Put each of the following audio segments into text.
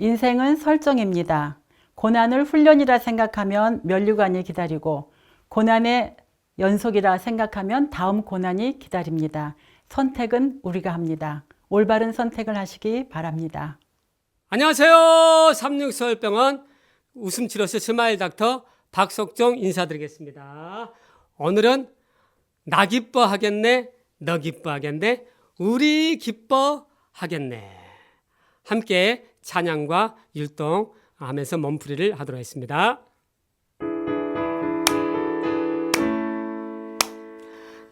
인생은 설정입니다. 고난을 훈련이라 생각하면 면류관이 기다리고 고난의 연속이라 생각하면 다음 고난이 기다립니다. 선택은 우리가 합니다. 올바른 선택을 하시기 바랍니다. 안녕하세요. 36서울병원 웃음치료스 스마일 닥터 박석종 인사드리겠습니다. 오늘은 나 기뻐하겠네, 너 기뻐하겠네, 우리 기뻐하겠네. 함께 찬양과 율동하면서 몸풀이를 하도록 하겠습니다.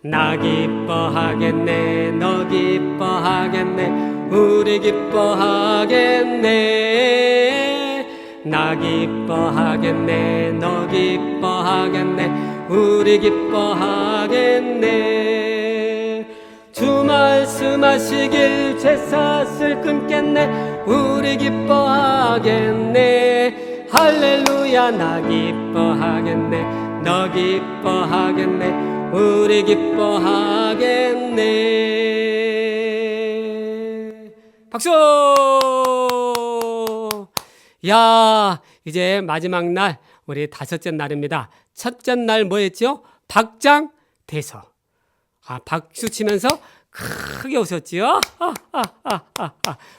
나 기뻐하겠네, 너 기뻐하겠네, 우리 기뻐하겠네. 나 기뻐하겠네, 너 기뻐하겠네, 우리 기뻐하겠네. 주 말씀하시길 제사슬 끊겠네, 우리 기뻐하겠네. 할렐루야. 나 기뻐하겠네, 너 기뻐하겠네, 우리 기뻐하겠네. 박수! 야, 이제 마지막 날, 우리 다섯째 날입니다. 첫째 날 뭐였죠? 박장대소. 박수 치면서 크게 웃었지요.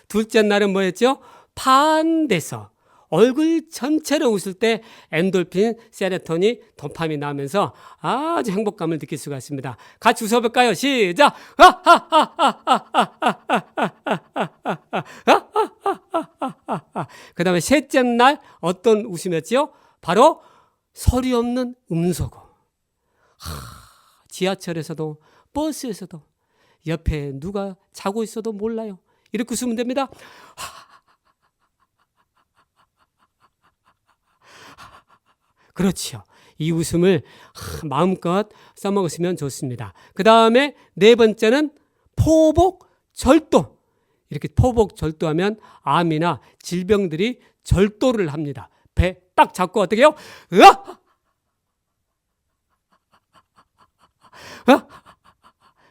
둘째 날은 뭐였죠? 판대소. 얼굴 전체로 웃을 때 엔돌핀, 세로토닌, 도파민이 나오면서 아주 행복감을 느낄 수가 있습니다. 같이 웃어볼까요? 시작! 그 다음에 셋째 날 어떤 웃음이었죠? 바로 소리 없는 음소거. 지하철에서도 버스에서도 옆에 누가 자고 있어도 몰라요. 이렇게 웃으면 됩니다. 그렇죠. 이 웃음을 마음껏 써먹으시면 좋습니다. 그 다음에 네 번째는 포복절도. 이렇게 포복절도하면 암이나 질병들이 절도를 합니다. 배 딱 잡고 어떻게 해요?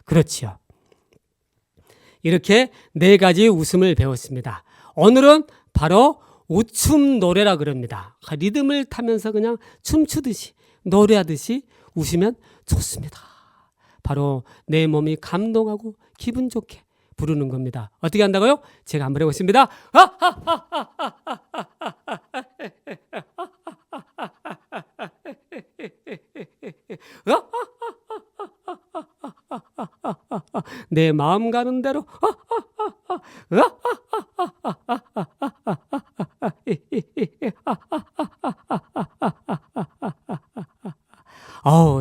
그렇죠. 이렇게 네 가지 웃음을 배웠습니다. 오늘은 바로 웃춤 노래라 그럽니다. 리듬을 타면서 그냥 춤추듯이 노래하듯이 웃으면 좋습니다. 바로 내 몸이 감동하고 기분 좋게 부르는 겁니다. 어떻게 한다고요? 제가 한번 해보겠습니다. 내 마음 가는 대로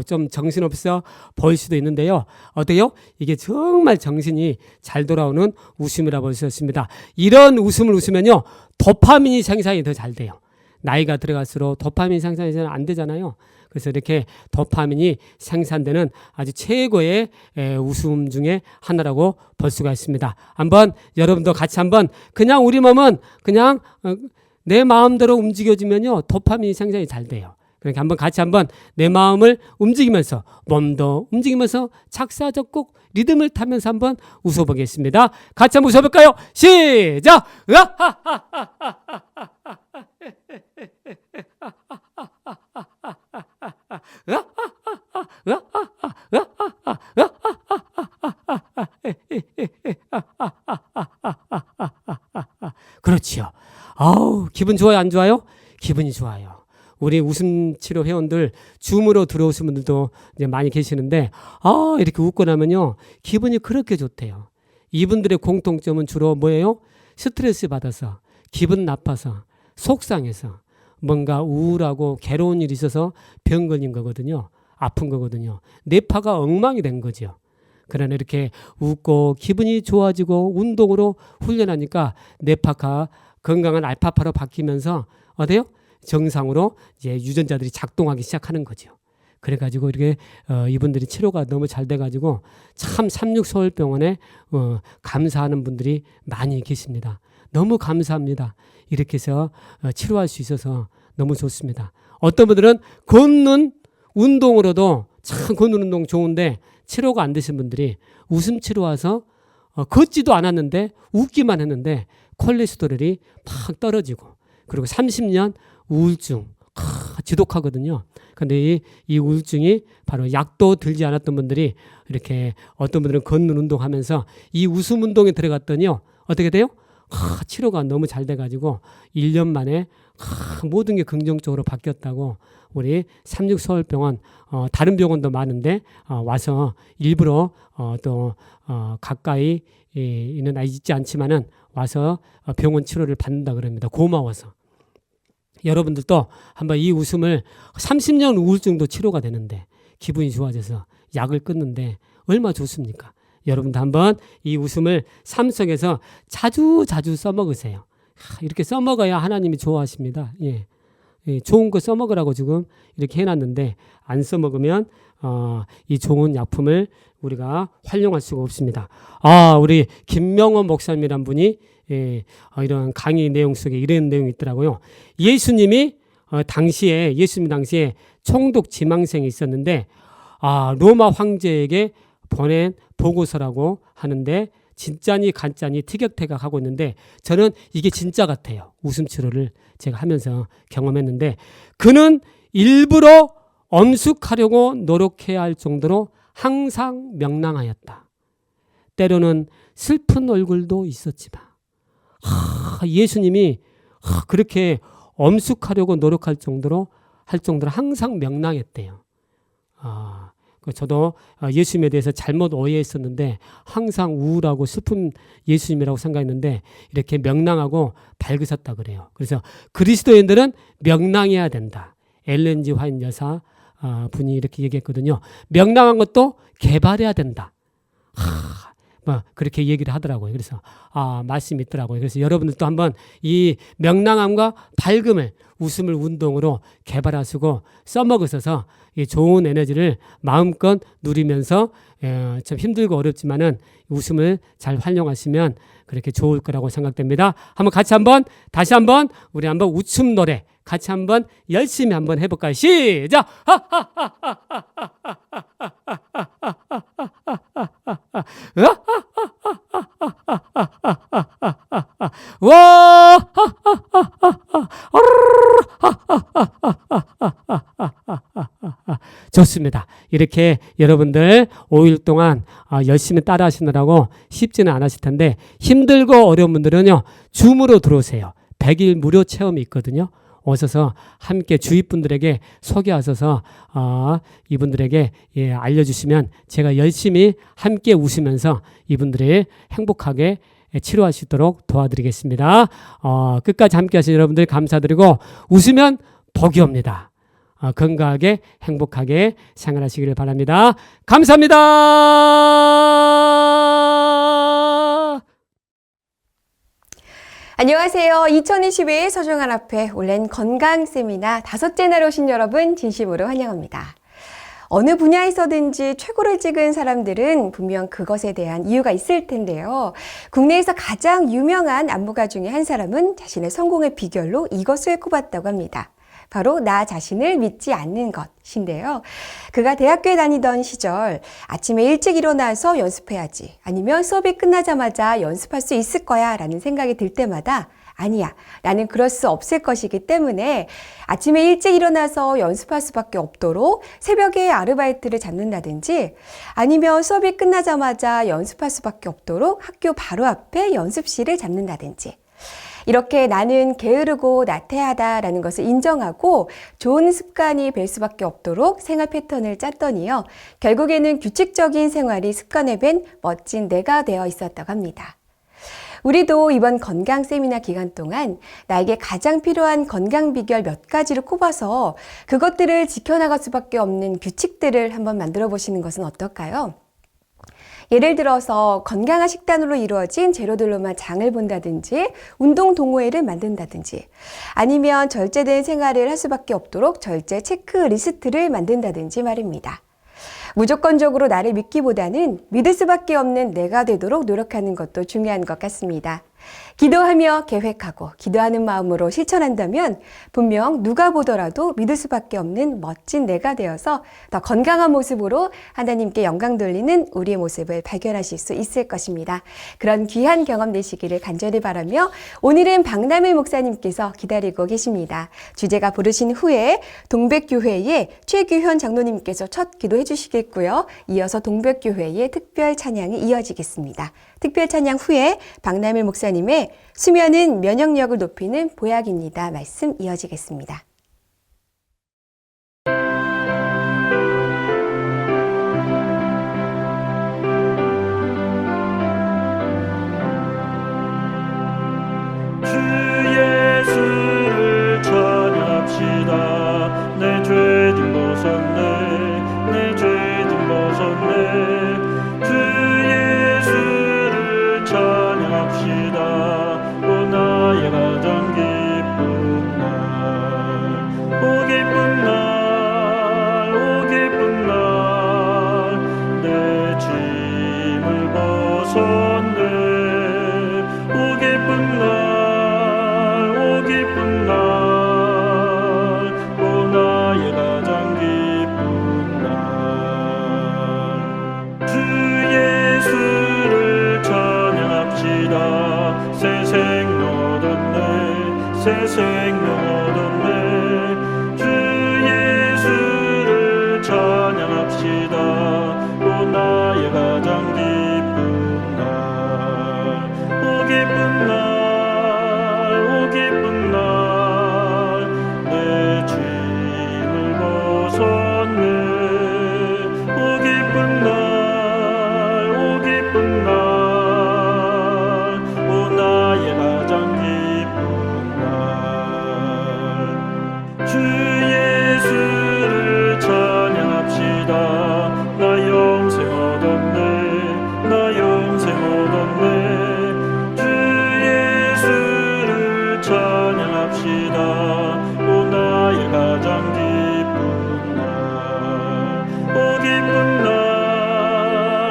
좀 정신없어 보일 수도 있는데요. 어때요? 이게 정말 정신이 잘 돌아오는 웃음이라 볼 수 있습니다. 이런 웃음을 웃으면요, 도파민이 생산이 더 잘 돼요. 나이가 들어갈수록 도파민 생산이 잘 안 되잖아요. 그래서 이렇게 도파민이 생산되는 아주 최고의 웃음 중에 하나라고 볼 수가 있습니다. 한번 여러분도 같이 한번 그냥 우리 몸은 그냥 내 마음대로 움직여지면요, 도파민이 생산이 잘 돼요. 그러니까 한번 같이 한번 내 마음을 움직이면서 몸도 움직이면서 작사작곡 리듬을 타면서 한번 웃어보겠습니다. 같이 한번 웃어볼까요? 시작! 그렇지요. 기분 좋아요, 안 좋아요? 기분이 좋아요. 우리 웃음치료 회원들 줌으로 들어오신 분들도 이제 많이 계시는데 이렇게 웃고 나면요, 기분이 그렇게 좋대요. 이분들의 공통점은 주로 뭐예요? 스트레스 받아서, 기분 나빠서, 속상해서, 뭔가 우울하고 괴로운 일이 있어서 병 걸린 거거든요. 아픈 거거든요. 뇌파가 엉망이 된 거죠. 그러나 이렇게 웃고 기분이 좋아지고 운동으로 훈련하니까 뇌파가 건강한 알파파로 바뀌면서 어때요? 정상으로 이제 유전자들이 작동하기 시작하는 거죠. 그래가지고 이렇게 이분들이 치료가 너무 잘 돼가지고 참 36서울병원에 감사하는 분들이 많이 계십니다. 너무 감사합니다. 이렇게 해서 치료할 수 있어서 너무 좋습니다. 어떤 분들은 걷는 운동으로도 참 걷는 운동 좋은데 치료가 안 되신 분들이 웃음 치료 와서 걷지도 않았는데 웃기만 했는데 콜레스테롤이 막 떨어지고 그리고 30년 우울증 지독하거든요. 근데 이 우울증이 바로 약도 들지 않았던 분들이 이렇게 어떤 분들은 걷는 운동하면서 이 웃음 운동에 들어갔더니요. 어떻게 돼요? 치료가 너무 잘 돼가지고 1년 만에 모든 게 긍정적으로 바뀌었다고 우리 삼육서울병원 다른 병원도 많은데 와서 일부러 또 가까이 있는 있지 않지만은 와서 병원 치료를 받는다 그럽니다. 고마워서. 여러분들도 한번 이 웃음을 30년 우울증도 치료가 되는데 기분이 좋아져서 약을 끊는데 얼마나 좋습니까? 여러분도 한번 이 웃음을 삶 속에서 자주 써먹으세요. 이렇게 써먹어야 하나님이 좋아하십니다. 예. 좋은 거 써먹으라고 지금 이렇게 해놨는데 안 써먹으면 이 좋은 약품을 우리가 활용할 수가 없습니다. 우리 김명원 목사님이란 분이 이런 강의 내용 속에 이런 내용이 있더라고요. 예수님 당시에 총독 지망생이 있었는데 로마 황제에게 보낸 보고서라고 하는데 진짜니 가짜니 티격태격하고 있는데 저는 이게 진짜 같아요. 웃음 치료를 제가 하면서 경험했는데 그는 일부러 엄숙하려고 노력해야 할 정도로 항상 명랑하였다. 때로는 슬픈 얼굴도 있었지만 예수님이 그렇게 엄숙하려고 노력할 정도로 항상 명랑했대요. 저도 예수님에 대해서 잘못 오해했었는데 항상 우울하고 슬픈 예수님이라고 생각했는데 이렇게 명랑하고 밝으셨다 그래요. 그래서 그리스도인들은 명랑해야 된다. 엘렌 G 화이트 여사 분이 이렇게 얘기했거든요. 명랑한 것도 개발해야 된다. 그렇게 얘기를 하더라고요. 그래서 말씀이 있더라고요. 그래서 여러분들도 한번 이 명랑함과 밝음을 웃음을 운동으로 개발하시고 써먹으셔서 이 좋은 에너지를 마음껏 누리면서 참 힘들고 어렵지만은 웃음을 잘 활용하시면 그렇게 좋을 거라고 생각됩니다. 한번 같이 다시 한번 우리 한번 웃음 노래 같이 한번 열심히 한번 해볼까요? 시작! 와! 좋습니다. 이렇게 여러분들 5일 동안 열심히 따라 하시느라고 쉽지는 않으실 텐데 힘들고 어려운 분들은요. 줌으로 들어오세요. 100일 무료 체험이 있거든요. 오셔서 함께 주위 분들에게 소개하셔서 이분들에게 알려주시면 제가 열심히 함께 웃으면서 이분들이 행복하게 치료할 수 있도록 도와드리겠습니다. 끝까지 함께 하신 여러분들 감사드리고 웃으면 복이 옵니다. 건강하게 행복하게 생활하시기를 바랍니다. 감사합니다. 안녕하세요. 2022 소중한 앞에 올해는 건강 세미나 5째 날 오신 여러분 진심으로 환영합니다. 어느 분야에서든지 최고를 찍은 사람들은 분명 그것에 대한 이유가 있을 텐데요. 국내에서 가장 유명한 안무가 중에 한 사람은 자신의 성공의 비결로 이것을 꼽았다고 합니다. 바로 나 자신을 믿지 않는 것인데요. 그가 대학교에 다니던 시절 아침에 일찍 일어나서 연습해야지 아니면 수업이 끝나자마자 연습할 수 있을 거야 라는 생각이 들 때마다 아니야, 나는 그럴 수 없을 것이기 때문에 아침에 일찍 일어나서 연습할 수밖에 없도록 새벽에 아르바이트를 잡는다든지 아니면 수업이 끝나자마자 연습할 수밖에 없도록 학교 바로 앞에 연습실을 잡는다든지 이렇게 나는 게으르고 나태하다라는 것을 인정하고 좋은 습관이 될 수밖에 없도록 생활 패턴을 짰더니요. 결국에는 규칙적인 생활이 습관에 밴 멋진 내가 되어 있었다고 합니다. 우리도 이번 건강 세미나 기간 동안 나에게 가장 필요한 건강 비결 몇 가지를 꼽아서 그것들을 지켜나갈 수밖에 없는 규칙들을 한번 만들어 보시는 것은 어떨까요? 예를 들어서 건강한 식단으로 이루어진 재료들로만 장을 본다든지 운동 동호회를 만든다든지 아니면 절제된 생활을 할 수밖에 없도록 절제 체크리스트를 만든다든지 말입니다. 무조건적으로 나를 믿기보다는 믿을 수밖에 없는 내가 되도록 노력하는 것도 중요한 것 같습니다. 기도하며 계획하고 기도하는 마음으로 실천한다면 분명 누가 보더라도 믿을 수밖에 없는 멋진 내가 되어서 더 건강한 모습으로 하나님께 영광 돌리는 우리의 모습을 발견하실 수 있을 것입니다. 그런 귀한 경험 되시기를 간절히 바라며 오늘은 박남일 목사님께서 기다리고 계십니다. 주제가 부르신 후에 동백교회의 최규현 장로님께서 첫 기도해 주시겠고요. 이어서 동백교회의 특별 찬양이 이어지겠습니다. 특별 찬양 후에 박남일 목사님의 수면은 면역력을 높이는 보약입니다. 말씀 이어지겠습니다. 주 예수를 찬양합시다. 내 죄 좀 벗었네, 내 죄 좀 벗었네. 주 예수를 찬양합시다. 오 나의 가장 기쁜 날, 오 기쁜 날, 오 기쁜 날. 내 짐을 벗었네, 오 기쁜 날, 오 기쁜 날. 오 나의 가장 기쁜 날. 주 예수를 찬양합시다. 새 생명 얻었네, 새 생명 얻었네. 주 예수를 찬양합시다. 오 나의 가장 기쁜 날, 오 기쁜 날, 오 기쁜 날. 내 짐을 벗었네, 오 기쁜 날, 오 기쁜 날. 오 나의 가장 기쁜 날. 주 예수를 찬양합시다. 나 영생 얻었네, 나 영생 얻었네. 주 예수를 찬양합시다. 오 나의 가장 기쁜 날, 오 기쁜 날,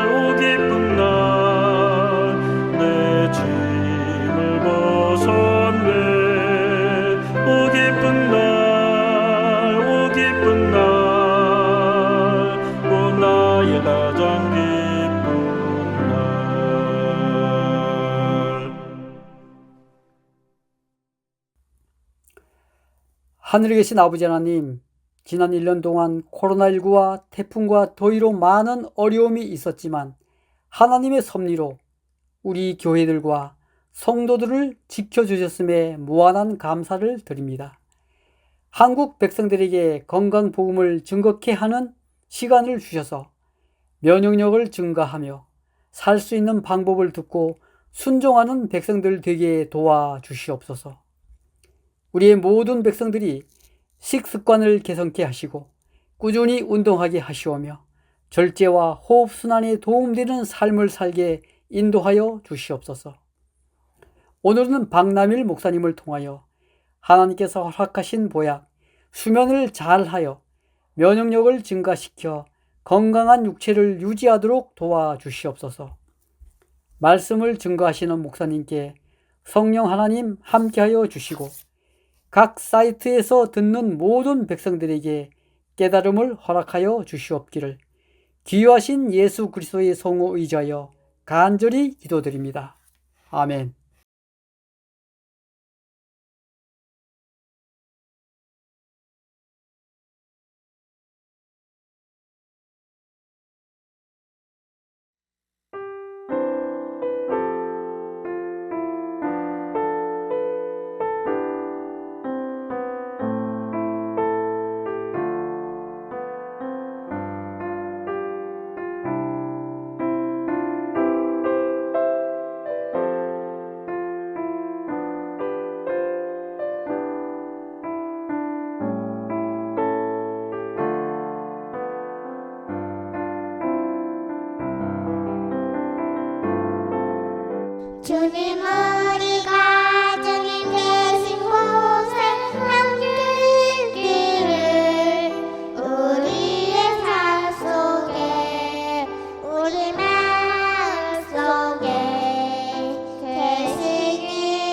오 기쁜 날. 내 짐을 벗었네, 오 기쁜 날, 오 기쁜 날. 오 나의 가장 기쁜 날. 하늘에 계신 아버지 하나님, 지난 1년 동안 코로나19와 태풍과 더위로 많은 어려움이 있었지만 하나님의 섭리로 우리 교회들과 성도들을 지켜주셨음에 무한한 감사를 드립니다. 한국 백성들에게 건강 복음을 증거케 하는 시간을 주셔서 면역력을 증가하며 살 수 있는 방법을 듣고 순종하는 백성들 되게 도와주시옵소서. 우리의 모든 백성들이 식습관을 개선케 하시고 꾸준히 운동하게 하시오며 절제와 호흡순환에 도움되는 삶을 살게 인도하여 주시옵소서. 오늘은 박남일 목사님을 통하여 하나님께서 허락하신 보약, 수면을 잘하여 면역력을 증가시켜 건강한 육체를 유지하도록 도와주시옵소서. 말씀을 증거하시는 목사님께 성령 하나님 함께하여 주시고 각 사이트에서 듣는 모든 백성들에게 깨달음을 허락하여 주시옵기를 귀하신 예수 그리스도의 성호 의지하여 간절히 기도드립니다. 아멘. 주님 우리가 주님 계신 곳에 함께 있기를 우리의 삶 속에 우리 마음 속에 계시기를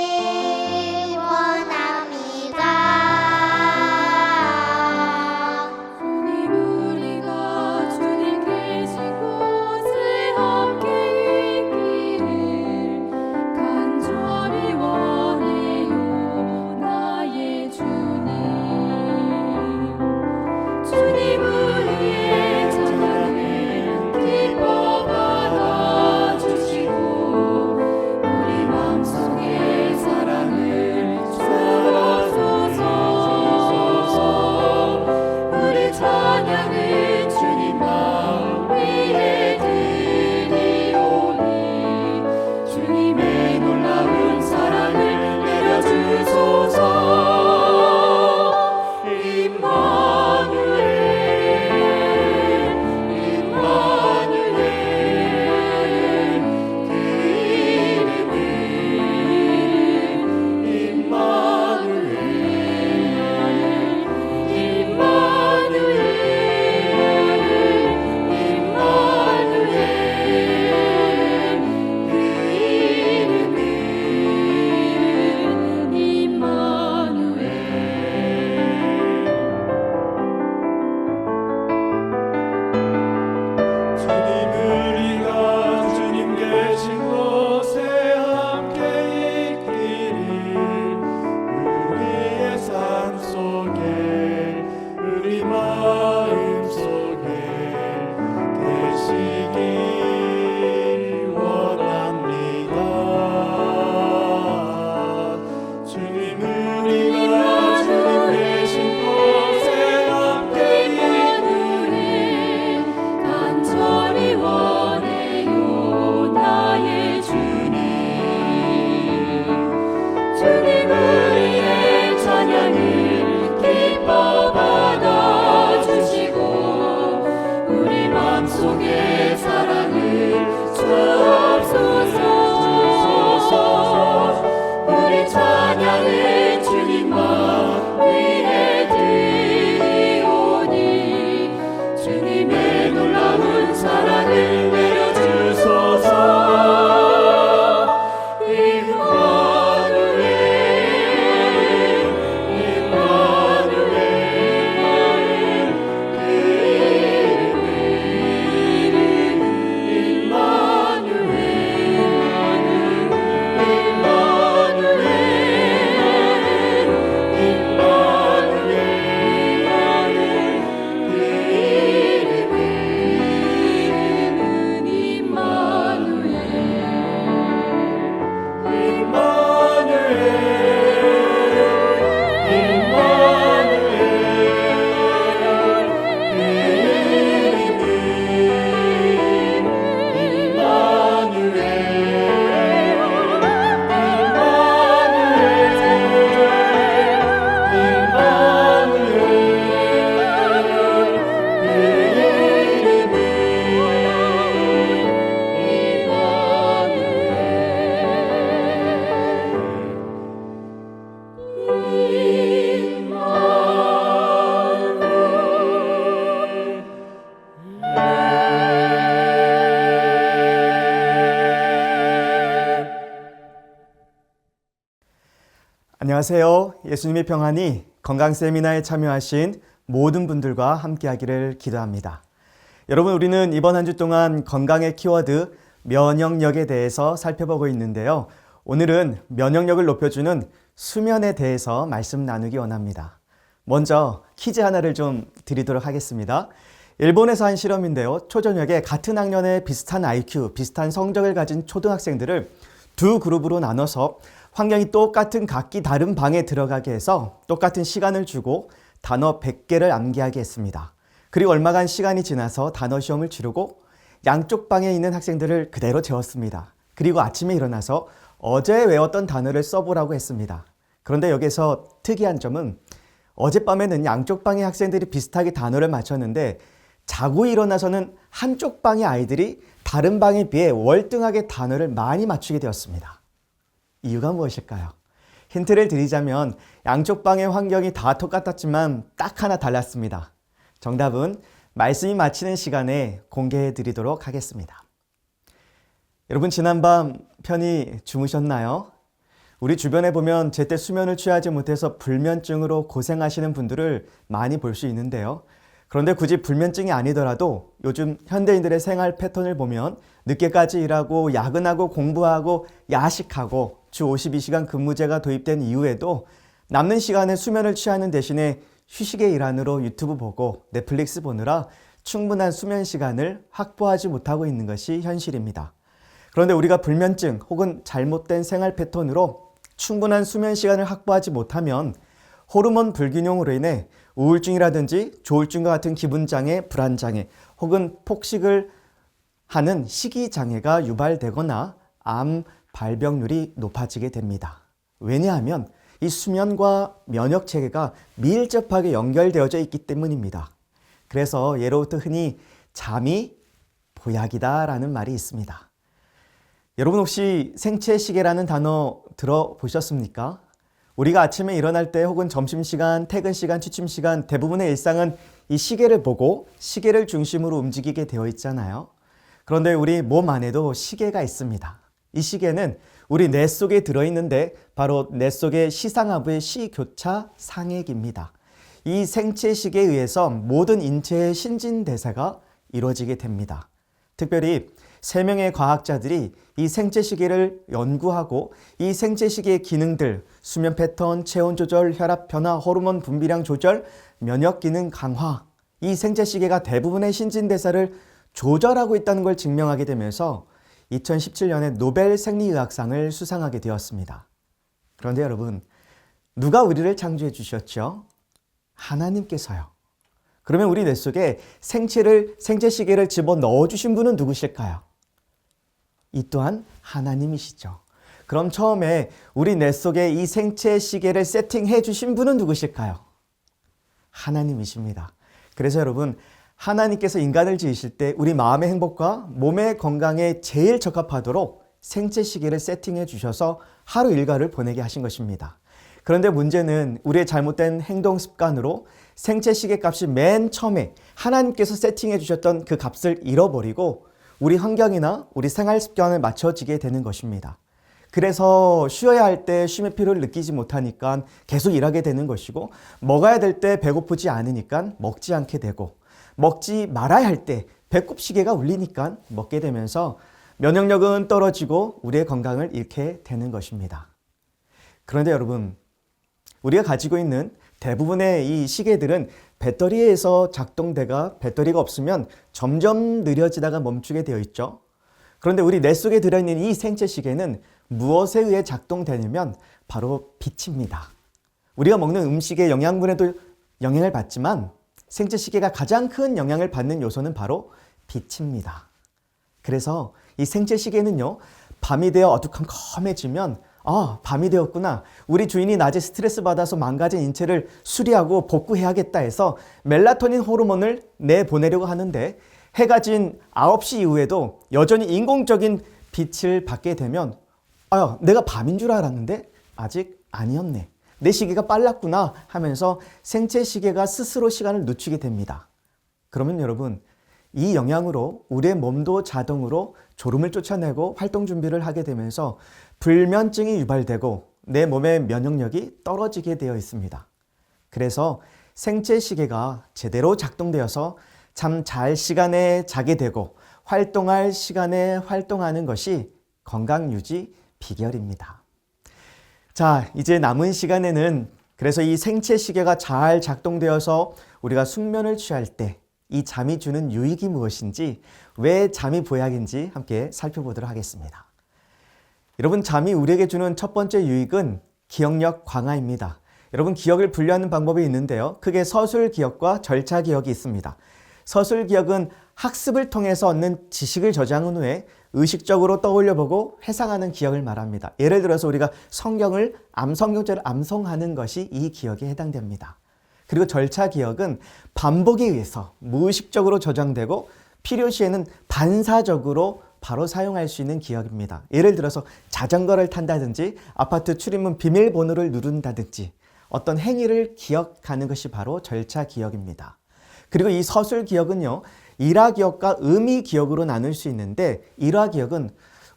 안녕하세요. 예수님의 평안이 건강 세미나에 참여하신 모든 분들과 함께하기를 기도합니다. 여러분, 우리는 이번 한 주 동안 건강의 키워드 면역력에 대해서 살펴보고 있는데요. 오늘은 면역력을 높여주는 수면에 대해서 말씀 나누기 원합니다. 먼저 퀴즈 하나를 좀 드리도록 하겠습니다. 일본에서 한 실험인데요. 초저녁에 같은 학년에 비슷한 IQ, 비슷한 성적을 가진 초등학생들을 두 그룹으로 나눠서 환경이 똑같은 각기 다른 방에 들어가게 해서 똑같은 시간을 주고 단어 100개를 암기하게 했습니다. 그리고 얼마간 시간이 지나서 단어 시험을 치르고 양쪽 방에 있는 학생들을 그대로 재웠습니다. 그리고 아침에 일어나서 어제 외웠던 단어를 써보라고 했습니다. 그런데 여기서 특이한 점은 어젯밤에는 양쪽 방의 학생들이 비슷하게 단어를 맞췄는데 자고 일어나서는 한쪽 방의 아이들이 다른 방에 비해 월등하게 단어를 많이 맞추게 되었습니다. 이유가 무엇일까요? 힌트를 드리자면 양쪽 방의 환경이 다 똑같았지만 딱 하나 달랐습니다. 정답은 말씀이 마치는 시간에 공개해 드리도록 하겠습니다. 여러분, 지난밤 편히 주무셨나요? 우리 주변에 보면 제때 수면을 취하지 못해서 불면증으로 고생하시는 분들을 많이 볼 수 있는데요. 그런데 굳이 불면증이 아니더라도 요즘 현대인들의 생활 패턴을 보면 늦게까지 일하고 야근하고 공부하고 야식하고 주 52시간 근무제가 도입된 이후에도 남는 시간에 수면을 취하는 대신에 휴식의 일환으로 유튜브 보고 넷플릭스 보느라 충분한 수면 시간을 확보하지 못하고 있는 것이 현실입니다. 그런데 우리가 불면증 혹은 잘못된 생활 패턴으로 충분한 수면 시간을 확보하지 못하면 호르몬 불균형으로 인해 우울증이라든지 조울증과 같은 기분장애, 불안장애 혹은 폭식을 하는 식이장애가 유발되거나 암 발병률이 높아지게 됩니다. 왜냐하면 이 수면과 면역체계가 밀접하게 연결되어져 있기 때문입니다. 그래서 예로부터 흔히 잠이 보약이다라는 말이 있습니다. 여러분, 혹시 생체시계라는 단어 들어보셨습니까? 우리가 아침에 일어날 때 혹은 점심시간, 퇴근시간, 취침시간 대부분의 일상은 이 시계를 보고 시계를 중심으로 움직이게 되어 있잖아요. 그런데 우리 몸 안에도 시계가 있습니다. 이 시계는 우리 뇌 속에 들어있는데 바로 뇌 속의 시상하부의 시교차 상액입니다. 이 생체시계에 의해서 모든 인체의 신진대사가 이루어지게 됩니다. 특별히 3명의 과학자들이 이 생체시계를 연구하고 이 생체시계의 기능들, 수면 패턴, 체온 조절, 혈압 변화, 호르몬 분비량 조절, 면역 기능 강화, 이 생체시계가 대부분의 신진대사를 조절하고 있다는 걸 증명하게 되면서 2017년에 노벨 생리의학상을 수상하게 되었습니다. 그런데 여러분, 누가 우리를 창조해 주셨죠? 하나님께서요. 그러면 우리 뇌 속에 생체시계를 집어넣어 주신 분은 누구실까요? 이 또한 하나님이시죠. 그럼 처음에 우리 뇌 속에 이 생체시계를 세팅해 주신 분은 누구실까요? 하나님이십니다. 그래서 여러분, 하나님께서 인간을 지으실 때 우리 마음의 행복과 몸의 건강에 제일 적합하도록 생체시계를 세팅해 주셔서 하루 일과를 보내게 하신 것입니다. 그런데 문제는 우리의 잘못된 행동 습관으로 생체시계 값이 맨 처음에 하나님께서 세팅해 주셨던 그 값을 잃어버리고 우리 환경이나 우리 생활 습관을 맞춰지게 되는 것입니다. 그래서 쉬어야 할 때 쉼의 필요를 느끼지 못하니까 계속 일하게 되는 것이고, 먹어야 될 때 배고프지 않으니까 먹지 않게 되고, 먹지 말아야 할 때 배꼽 시계가 울리니까 먹게 되면서 면역력은 떨어지고 우리의 건강을 잃게 되는 것입니다. 그런데 여러분, 우리가 가지고 있는 대부분의 이 시계들은 배터리에서 작동되가 배터리가 없으면 점점 느려지다가 멈추게 되어 있죠. 그런데 우리 뇌 속에 들어있는 이 생체시계는 무엇에 의해 작동되냐면 바로 빛입니다. 우리가 먹는 음식의 영양분에도 영향을 받지만 생체시계가 가장 큰 영향을 받는 요소는 바로 빛입니다. 그래서 이 생체시계는요, 밤이 되어 어두컴컴해지면 밤이 되었구나, 우리 주인이 낮에 스트레스 받아서 망가진 인체를 수리하고 복구해야겠다 해서 멜라토닌 호르몬을 내보내려고 하는데, 해가 진 9시 이후에도 여전히 인공적인 빛을 받게 되면 내가 밤인 줄 알았는데 아직 아니었네, 내 시계가 빨랐구나 하면서 생체시계가 스스로 시간을 늦추게 됩니다. 그러면 여러분, 이 영향으로 우리의 몸도 자동으로 졸음을 쫓아내고 활동 준비를 하게 되면서 불면증이 유발되고 내 몸의 면역력이 떨어지게 되어 있습니다. 그래서 생체 시계가 제대로 작동되어서 잠 잘 시간에 자게 되고 활동할 시간에 활동하는 것이 건강 유지 비결입니다. 자, 이제 남은 시간에는 그래서 이 생체 시계가 잘 작동되어서 우리가 숙면을 취할 때 이 잠이 주는 유익이 무엇인지, 왜 잠이 보약인지 함께 살펴보도록 하겠습니다. 여러분, 잠이 우리에게 주는 첫 번째 유익은 기억력 강화입니다. 여러분, 기억을 분류하는 방법이 있는데요. 크게 서술 기억과 절차 기억이 있습니다. 서술 기억은 학습을 통해서 얻는 지식을 저장한 후에 의식적으로 떠올려보고 회상하는 기억을 말합니다. 예를 들어서 우리가 성경을 성경절을 암송하는 것이 이 기억에 해당됩니다. 그리고 절차 기억은 반복에 의해서 무의식적으로 저장되고 필요시에는 반사적으로 바로 사용할 수 있는 기억입니다. 예를 들어서 자전거를 탄다든지 아파트 출입문 비밀번호를 누른다든지 어떤 행위를 기억하는 것이 바로 절차 기억입니다. 그리고 이 서술 기억은요, 일화 기억과 의미 기억으로 나눌 수 있는데, 일화 기억은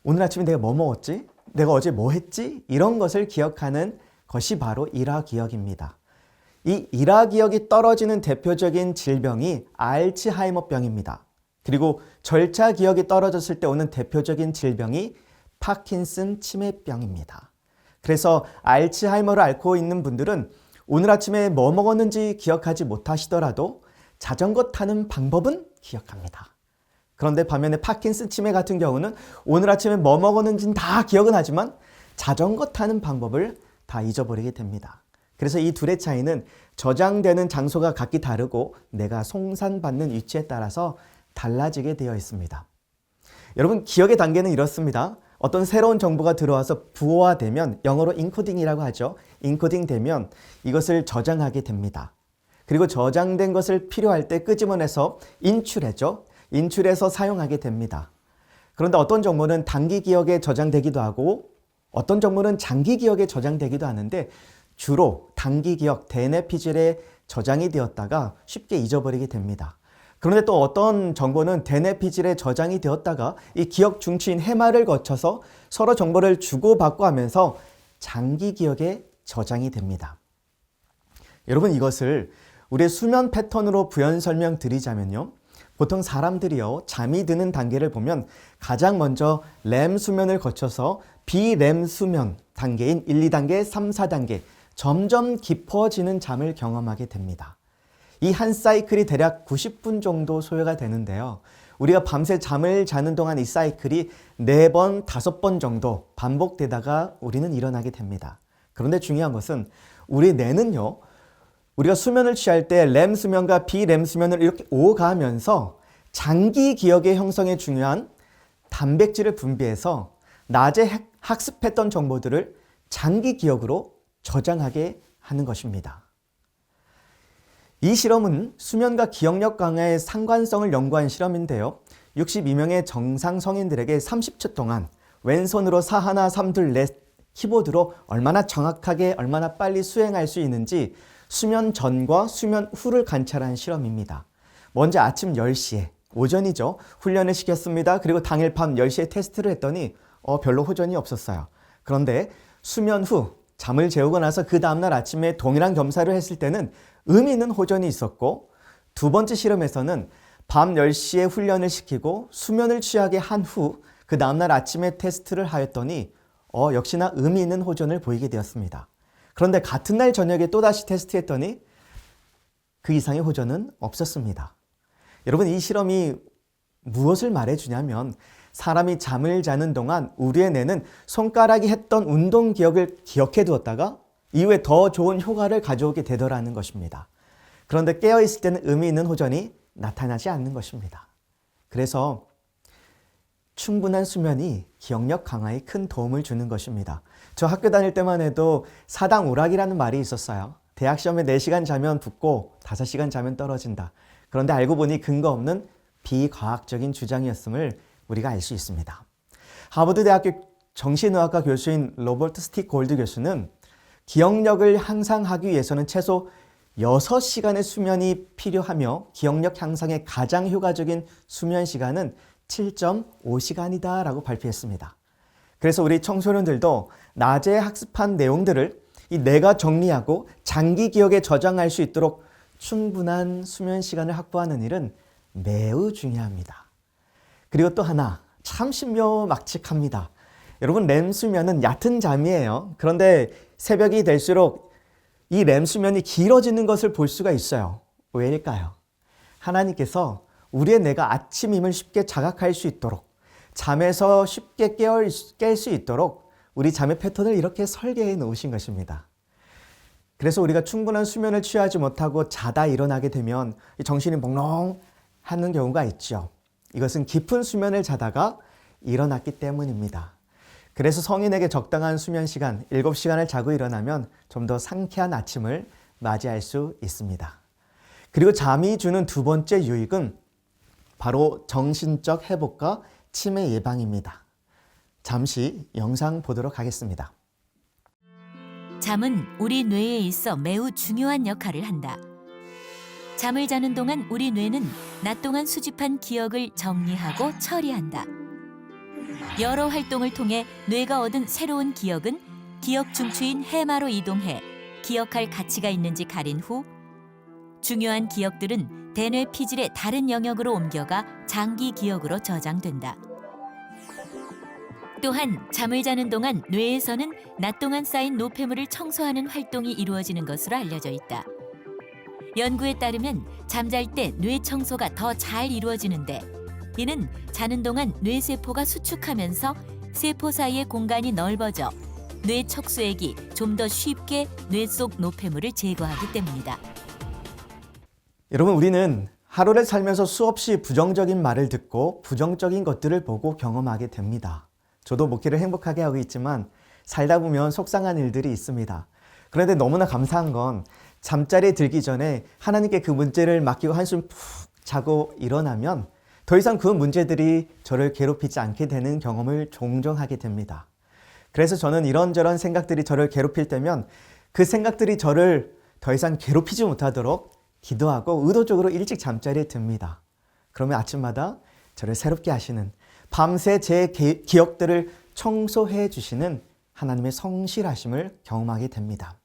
오늘 아침에 내가 뭐 먹었지? 내가 어제 뭐 했지? 이런 것을 기억하는 것이 바로 일화 기억입니다. 이 일화 기억이 떨어지는 대표적인 질병이 알츠하이머병입니다. 그리고 절차 기억이 떨어졌을 때 오는 대표적인 질병이 파킨슨 치매병입니다. 그래서 알츠하이머를 앓고 있는 분들은 오늘 아침에 뭐 먹었는지 기억하지 못하시더라도 자전거 타는 방법은 기억합니다. 그런데 반면에 파킨슨 치매 같은 경우는 오늘 아침에 뭐 먹었는지는 다 기억은 하지만 자전거 타는 방법을 다 잊어버리게 됩니다. 그래서 이 둘의 차이는 저장되는 장소가 각기 다르고 내가 송산받는 위치에 따라서 달라지게 되어 있습니다. 여러분, 기억의 단계는 이렇습니다. 어떤 새로운 정보가 들어와서 부호화되면, 영어로 인코딩이라고 하죠. 인코딩 되면 이것을 저장하게 됩니다. 그리고 저장된 것을 필요할 때 끄집어내서 인출해죠. 인출해서 사용하게 됩니다. 그런데 어떤 정보는 단기 기억에 저장되기도 하고 어떤 정보는 장기 기억에 저장되기도 하는데, 주로 단기 기억, 대뇌피질에 저장이 되었다가 쉽게 잊어버리게 됩니다. 그런데 또 어떤 정보는 대뇌피질에 저장이 되었다가 이 기억 중추인 해마를 거쳐서 서로 정보를 주고받고 하면서 장기 기억에 저장이 됩니다. 여러분, 이것을 우리의 수면 패턴으로 부연 설명드리자면요. 보통 사람들이요, 잠이 드는 단계를 보면 가장 먼저 렘 수면을 거쳐서 비렘 수면 단계인 1, 2단계, 3, 4단계 점점 깊어지는 잠을 경험하게 됩니다. 이 한 사이클이 대략 90분 정도 소요가 되는데요. 우리가 밤새 잠을 자는 동안 이 사이클이 4번, 5번 정도 반복되다가 우리는 일어나게 됩니다. 그런데 중요한 것은 우리 뇌는요, 우리가 수면을 취할 때 렘 수면과 비렘 수면을 이렇게 오가면서 장기 기억의 형성에 중요한 단백질을 분비해서 낮에 학습했던 정보들을 장기 기억으로 저장하게 하는 것입니다. 이 실험은 수면과 기억력 강화의 상관성을 연구한 실험인데요. 62명의 정상 성인들에게 30초 동안 왼손으로 4, 1, 3, 2, 넷 키보드로 얼마나 정확하게 얼마나 빨리 수행할 수 있는지 수면 전과 수면 후를 관찰한 실험입니다. 먼저 아침 10시에, 오전이죠. 훈련을 시켰습니다. 그리고 당일 밤 10시에 테스트를 했더니 별로 호전이 없었어요. 그런데 수면 후 잠을 재우고 나서 그 다음날 아침에 동일한 검사를 했을 때는 의미 있는 호전이 있었고, 두 번째 실험에서는 밤 10시에 훈련을 시키고 수면을 취하게 한 후 그 다음날 아침에 테스트를 하였더니 역시나 의미 있는 호전을 보이게 되었습니다. 그런데 같은 날 저녁에 또다시 테스트했더니 그 이상의 호전은 없었습니다. 여러분, 이 실험이 무엇을 말해주냐면 사람이 잠을 자는 동안 우리의 뇌는 손가락이 했던 운동 기억을 기억해 두었다가 이후에 더 좋은 효과를 가져오게 되더라는 것입니다. 그런데 깨어있을 때는 의미 있는 호전이 나타나지 않는 것입니다. 그래서 충분한 수면이 기억력 강화에 큰 도움을 주는 것입니다. 저 학교 다닐 때만 해도 사당 오락이라는 말이 있었어요. 대학 시험에 4시간 자면 붙고 5시간 자면 떨어진다. 그런데 알고 보니 근거 없는 비과학적인 주장이었음을 우리가 알 수 있습니다. 하버드 대학교 정신의학과 교수인 로버트 스틱 골드 교수는 기억력을 향상하기 위해서는 최소 6시간의 수면이 필요하며 기억력 향상에 가장 효과적인 수면 시간은 7.5시간이다 라고 발표했습니다. 그래서 우리 청소년들도 낮에 학습한 내용들을 이 내가 정리하고 장기 기억에 저장할 수 있도록 충분한 수면 시간을 확보하는 일은 매우 중요합니다. 그리고 또 하나 참 신묘막측합니다. 여러분, 렘 수면은 얕은 잠이에요. 그런데 새벽이 될수록 이 렘 수면이 길어지는 것을 볼 수가 있어요. 왜일까요? 하나님께서 우리의 뇌가 아침임을 쉽게 자각할 수 있도록, 잠에서 쉽게 깰 수 있도록 우리 잠의 패턴을 이렇게 설계해 놓으신 것입니다. 그래서 우리가 충분한 수면을 취하지 못하고 자다 일어나게 되면 정신이 몽롱하는 경우가 있죠. 이것은 깊은 수면을 자다가 일어났기 때문입니다. 그래서 성인에게 적당한 수면 시간 7시간을 자고 일어나면 좀 더 상쾌한 아침을 맞이할 수 있습니다. 그리고 잠이 주는 두 번째 유익은 바로 정신적 회복과 치매 예방입니다. 잠시 영상 보도록 하겠습니다. 잠은 우리 뇌에 있어 매우 중요한 역할을 한다. 잠을 자는 동안 우리 뇌는 낮 동안 수집한 기억을 정리하고 처리한다. 여러 활동을 통해 뇌가 얻은 새로운 기억은 기억 중추인 해마로 이동해 기억할 가치가 있는지 가린 후 중요한 기억들은 대뇌 피질의 다른 영역으로 옮겨가 장기 기억으로 저장된다. 또한 잠을 자는 동안 뇌에서는 낮 동안 쌓인 노폐물을 청소하는 활동이 이루어지는 것으로 알려져 있다. 연구에 따르면 잠잘 때 뇌 청소가 더 잘 이루어지는데 이는 자는 동안 뇌세포가 수축하면서 세포 사이의 공간이 넓어져 뇌 척수액이 좀 더 쉽게 뇌 속 노폐물을 제거하기 때문이다. 여러분, 우리는 하루를 살면서 수없이 부정적인 말을 듣고 부정적인 것들을 보고 경험하게 됩니다. 저도 목회를 행복하게 하고 있지만 살다 보면 속상한 일들이 있습니다. 그런데 너무나 감사한 건 잠자리에 들기 전에 하나님께 그 문제를 맡기고 한숨 푹 자고 일어나면 더 이상 그 문제들이 저를 괴롭히지 않게 되는 경험을 종종 하게 됩니다. 그래서 저는 이런저런 생각들이 저를 괴롭힐 때면 그 생각들이 저를 더 이상 괴롭히지 못하도록 기도하고 의도적으로 일찍 잠자리에 듭니다. 그러면 아침마다 저를 새롭게 하시는, 밤새 제 기억들을 청소해 주시는 하나님의 성실하심을 경험하게 됩니다.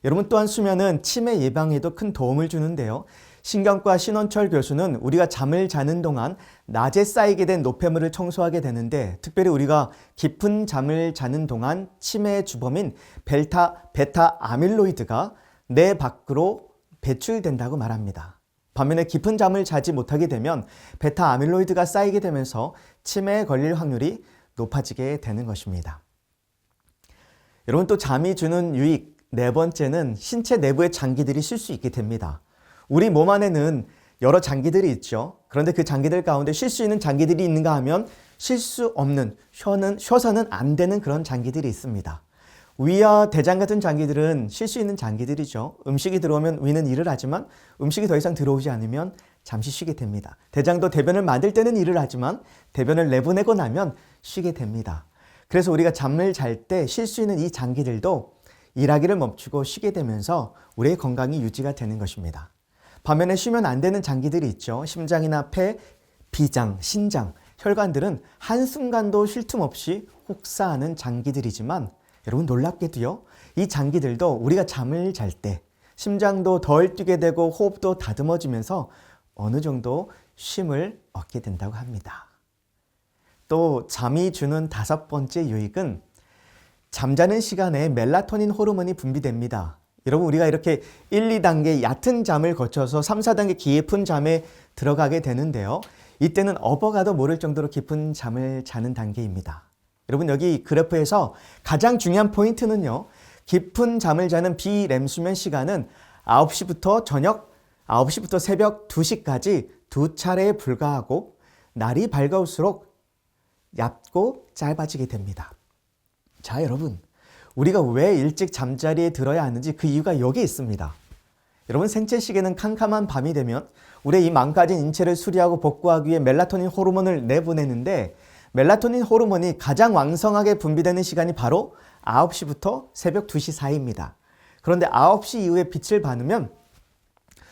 여러분, 또한 수면은 치매 예방에도 큰 도움을 주는데요. 신경과 신원철 교수는 우리가 잠을 자는 동안 낮에 쌓이게 된 노폐물을 청소하게 되는데, 특별히 우리가 깊은 잠을 자는 동안 치매의 주범인 베타 아밀로이드가 뇌 밖으로 배출된다고 말합니다. 반면에 깊은 잠을 자지 못하게 되면 베타 아밀로이드가 쌓이게 되면서 치매에 걸릴 확률이 높아지게 되는 것입니다. 여러분, 또 잠이 주는 유익 네 번째는 신체 내부의 장기들이 쉴 수 있게 됩니다. 우리 몸 안에는 여러 장기들이 있죠. 그런데 그 장기들 가운데 쉴 수 있는 장기들이 있는가 하면 쉴 수 없는, 쉬어서는 안 되는 그런 장기들이 있습니다. 위와 대장 같은 장기들은 쉴 수 있는 장기들이죠. 음식이 들어오면 위는 일을 하지만 음식이 더 이상 들어오지 않으면 잠시 쉬게 됩니다. 대장도 대변을 만들 때는 일을 하지만 대변을 내보내고 나면 쉬게 됩니다. 그래서 우리가 잠을 잘 때 쉴 수 있는 이 장기들도 일하기를 멈추고 쉬게 되면서 우리의 건강이 유지가 되는 것입니다. 반면에 쉬면 안 되는 장기들이 있죠. 심장이나 폐, 비장, 신장, 혈관들은 한순간도 쉴 틈 없이 혹사하는 장기들이지만 여러분, 놀랍게도요, 이 장기들도 우리가 잠을 잘 때 심장도 덜 뛰게 되고 호흡도 다듬어지면서 어느 정도 쉼을 얻게 된다고 합니다. 또 잠이 주는 다섯 번째 유익은 잠자는 시간에 멜라토닌 호르몬이 분비됩니다. 여러분, 우리가 이렇게 1, 2단계 얕은 잠을 거쳐서 3, 4단계 깊은 잠에 들어가게 되는데요. 이때는 업어가도 모를 정도로 깊은 잠을 자는 단계입니다. 여러분, 여기 그래프에서 가장 중요한 포인트는요, 깊은 잠을 자는 비렘 수면 시간은 9시부터 저녁 9시부터 새벽 2시까지 두 차례에 불과하고 날이 밝아올수록 얕고 짧아지게 됩니다. 자, 여러분, 우리가 왜 일찍 잠자리에 들어야 하는지 그 이유가 여기 있습니다. 여러분, 생체 시계는 캄캄한 밤이 되면 우리의 이 망가진 인체를 수리하고 복구하기 위해 멜라토닌 호르몬을 내보내는데, 멜라토닌 호르몬이 가장 왕성하게 분비되는 시간이 바로 9시부터 새벽 2시 사이입니다. 그런데 9시 이후에 빛을 받으면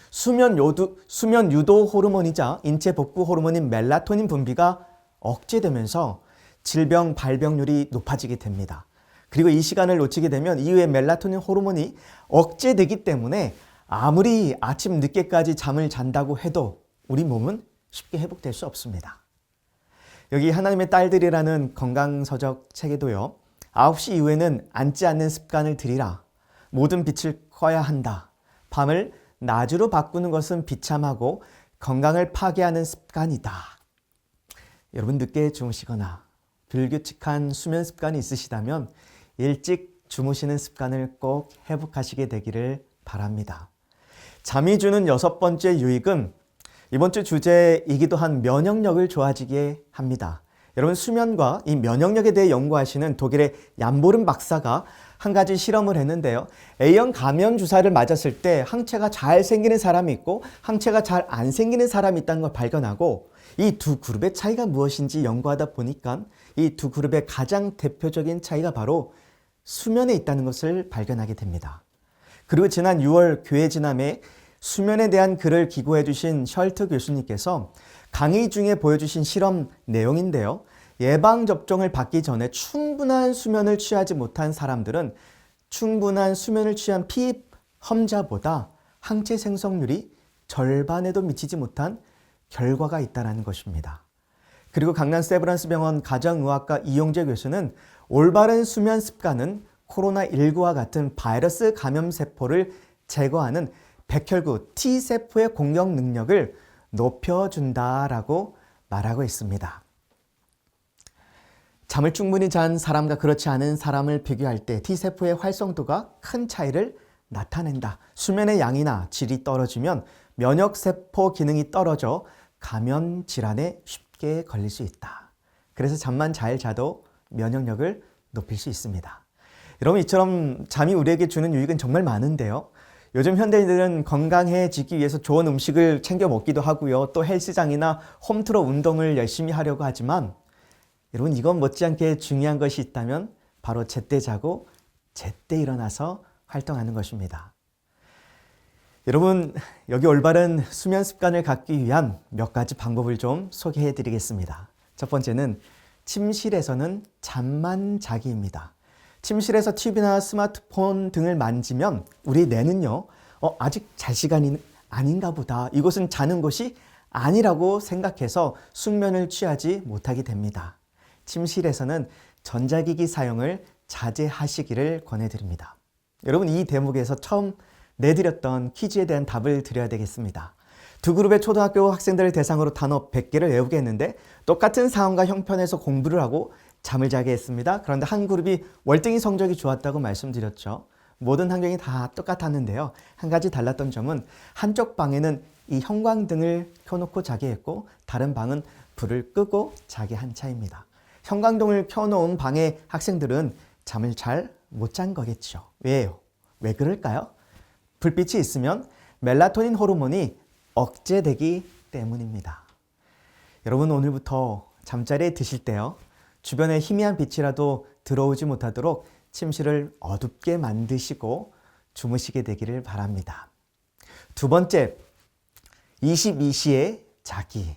수면 유도 호르몬이자 인체 복구 호르몬인 멜라토닌 분비가 억제되면서 질병 발병률이 높아지게 됩니다. 그리고 이 시간을 놓치게 되면 이후에 멜라토닌 호르몬이 억제되기 때문에 아무리 아침 늦게까지 잠을 잔다고 해도 우리 몸은 쉽게 회복될 수 없습니다. 여기 하나님의 딸들이라는 건강서적 책에도요. 9시 이후에는 앉지 않는 습관을 들이라. 모든 빛을 꺼야 한다. 밤을 낮으로 바꾸는 것은 비참하고 건강을 파괴하는 습관이다. 여러분 늦게 주무시거나 불규칙한 수면 습관이 있으시다면 일찍 주무시는 습관을 꼭 회복하시게 되기를 바랍니다. 잠이 주는 6번째 유익은 이번 주 주제이기도 한 면역력을 좋아지게 합니다. 여러분 수면과 이 면역력에 대해 연구하시는 독일의 얀보른 박사가 한 가지 실험을 했는데요. A형 감염 주사를 맞았을 때 항체가 잘 생기는 사람이 있고 항체가 잘 안 생기는 사람이 있다는 걸 발견하고 이 두 그룹의 차이가 무엇인지 연구하다 보니까 이 두 그룹의 가장 대표적인 차이가 바로 수면에 있다는 것을 발견하게 됩니다. 그리고 지난 6월 교회 지남에 수면에 대한 글을 기고해 주신 셜트 교수님께서 강의 중에 보여주신 실험 내용인데요. 예방접종을 받기 전에 충분한 수면을 취하지 못한 사람들은 충분한 수면을 취한 피험자보다 항체 생성률이 절반에도 미치지 못한 결과가 있다는 것입니다. 그리고 강남 세브란스 병원 가정의학과 이용재 교수는 올바른 수면 습관은 코로나19와 같은 바이러스 감염세포를 제거하는 백혈구 T세포의 공격 능력을 높여준다라고 말하고 있습니다. 잠을 충분히 잔 사람과 그렇지 않은 사람을 비교할 때 T세포의 활성도가 큰 차이를 나타낸다. 수면의 양이나 질이 떨어지면 면역세포 기능이 떨어져 감염 질환에 쉽게 걸릴 수 있다. 그래서 잠만 잘 자도 면역력을 높일 수 있습니다. 여러분 이처럼 잠이 우리에게 주는 유익은 정말 많은데요. 요즘 현대인들은 건강해지기 위해서 좋은 음식을 챙겨 먹기도 하고요. 또 헬스장이나 홈트로 운동을 열심히 하려고 하지만 여러분 이건 못지않게 중요한 것이 있다면 바로 제때 자고 제때 일어나서 활동하는 것입니다. 여러분 여기 올바른 수면 습관을 갖기 위한 몇 가지 방법을 좀 소개해 드리겠습니다. 첫 번째는 침실에서는 잠만 자기입니다. 침실에서 TV나 스마트폰 등을 만지면 우리 뇌는요, 아직 잘 시간이 아닌가 보다. 이곳은 자는 곳이 아니라고 생각해서 숙면을 취하지 못하게 됩니다. 침실에서는 전자기기 사용을 자제하시기를 권해드립니다. 여러분 이 대목에서 처음 내드렸던 퀴즈에 대한 답을 드려야 되겠습니다. 두 그룹의 초등학교 학생들을 대상으로 단어 100개를 외우게 했는데 똑같은 상황과 형편에서 공부를 하고 잠을 자게 했습니다. 그런데 한 그룹이 월등히 성적이 좋았다고 말씀드렸죠. 모든 환경이 다 똑같았는데요. 한 가지 달랐던 점은 한쪽 방에는 이 형광등을 켜놓고 자게 했고 다른 방은 불을 끄고 자게 한 차이입니다. 형광등을 켜놓은 방의 학생들은 잠을 잘 못 잔 거겠죠. 왜요? 왜 그럴까요? 불빛이 있으면 멜라토닌 호르몬이 억제되기 때문입니다. 여러분 오늘부터 잠자리에 드실 때요. 주변에 희미한 빛이라도 들어오지 못하도록 침실을 어둡게 만드시고 주무시게 되기를 바랍니다. 두 번째, 22시에 자기.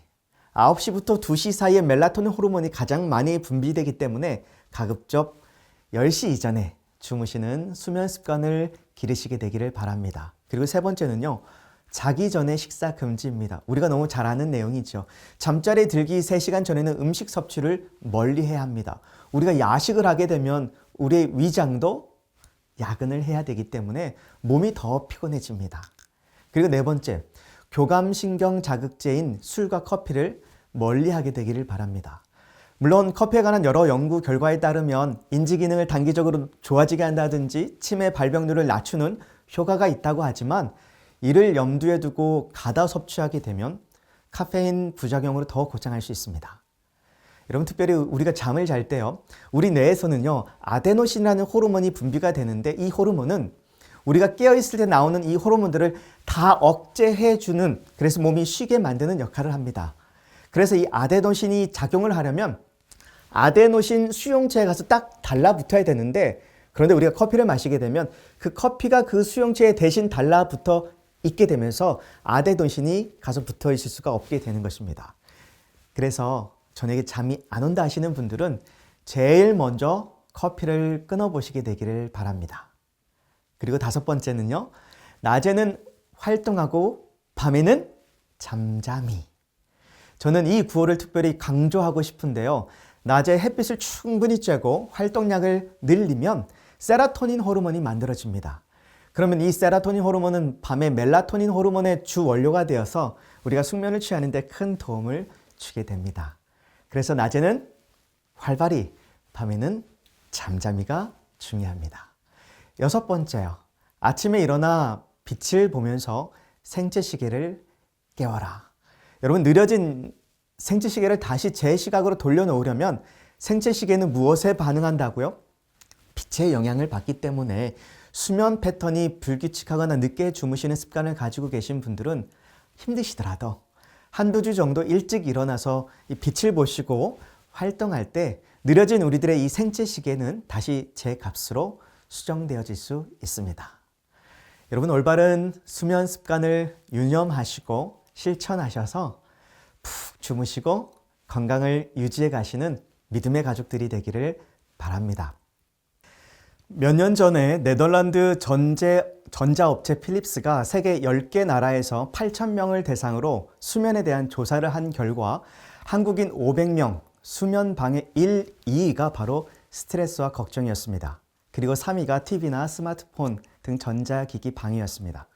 9시부터 2시 사이에 멜라토닌 호르몬이 가장 많이 분비되기 때문에 가급적 10시 이전에 주무시는 수면 습관을 기르시게 되기를 바랍니다. 그리고 세 번째는요. 자기 전에 식사 금지입니다. 우리가 너무 잘 아는 내용이죠. 잠자리에 들기 3시간 전에는 음식 섭취를 멀리 해야 합니다. 우리가 야식을 하게 되면 우리의 위장도 야근을 해야 되기 때문에 몸이 더 피곤해집니다. 그리고 네 번째, 교감신경 자극제인 술과 커피를 멀리하게 되기를 바랍니다. 물론 커피에 관한 여러 연구 결과에 따르면 인지 기능을 단기적으로 좋아지게 한다든지 치매 발병률을 낮추는 효과가 있다고 하지만 이를 염두에 두고 가다 섭취하게 되면 카페인 부작용으로 더 고생할 수 있습니다. 여러분 특별히 우리가 잠을 잘 때요. 우리 뇌에서는요. 아데노신이라는 호르몬이 분비가 되는데 이 호르몬은 우리가 깨어있을 때 나오는 이 호르몬들을 다 억제해주는 그래서 몸이 쉬게 만드는 역할을 합니다. 그래서 이 아데노신이 작용을 하려면 아데노신 수용체에 가서 딱 달라붙어야 되는데 그런데 우리가 커피를 마시게 되면 그 커피가 그 수용체에 대신 달라붙어 있게 되면서 아데노신이 가서 붙어 있을 수가 없게 되는 것입니다. 그래서 저녁에 잠이 안 온다 하시는 분들은 제일 먼저 커피를 끊어보시게 되기를 바랍니다. 그리고 5번째는요. 낮에는 활동하고 밤에는 잠잠히. 저는 이 구호를 특별히 강조하고 싶은데요. 낮에 햇빛을 충분히 쬐고 활동량을 늘리면 세로토닌 호르몬이 만들어집니다. 그러면 이 세로토닌 호르몬은 밤에 멜라토닌 호르몬의 주 원료가 되어서 우리가 숙면을 취하는 데 큰 도움을 주게 됩니다. 그래서 낮에는 활발히, 밤에는 잠잠히가 중요합니다. 6번째요. 아침에 일어나 빛을 보면서 생체시계를 깨워라. 여러분, 느려진 생체시계를 다시 제 시각으로 돌려놓으려면 생체시계는 무엇에 반응한다고요? 빛의 영향을 받기 때문에 수면 패턴이 불규칙하거나 늦게 주무시는 습관을 가지고 계신 분들은 힘드시더라도 한두 주 정도 일찍 일어나서 이 빛을 보시고 활동할 때 느려진 우리들의 이 생체시계는 다시 제 값으로 수정되어질 수 있습니다. 여러분, 올바른 수면 습관을 유념하시고 실천하셔서 푹 주무시고 건강을 유지해 가시는 믿음의 가족들이 되기를 바랍니다. 몇 년 전에 네덜란드 전자업체 필립스가 세계 10개 나라에서 8,000명을 대상으로 수면에 대한 조사를 한 결과 한국인 500명 수면 방해 1, 2위가 바로 스트레스와 걱정이었습니다. 그리고 3위가 TV나 스마트폰 등 전자기기 방해였습니다.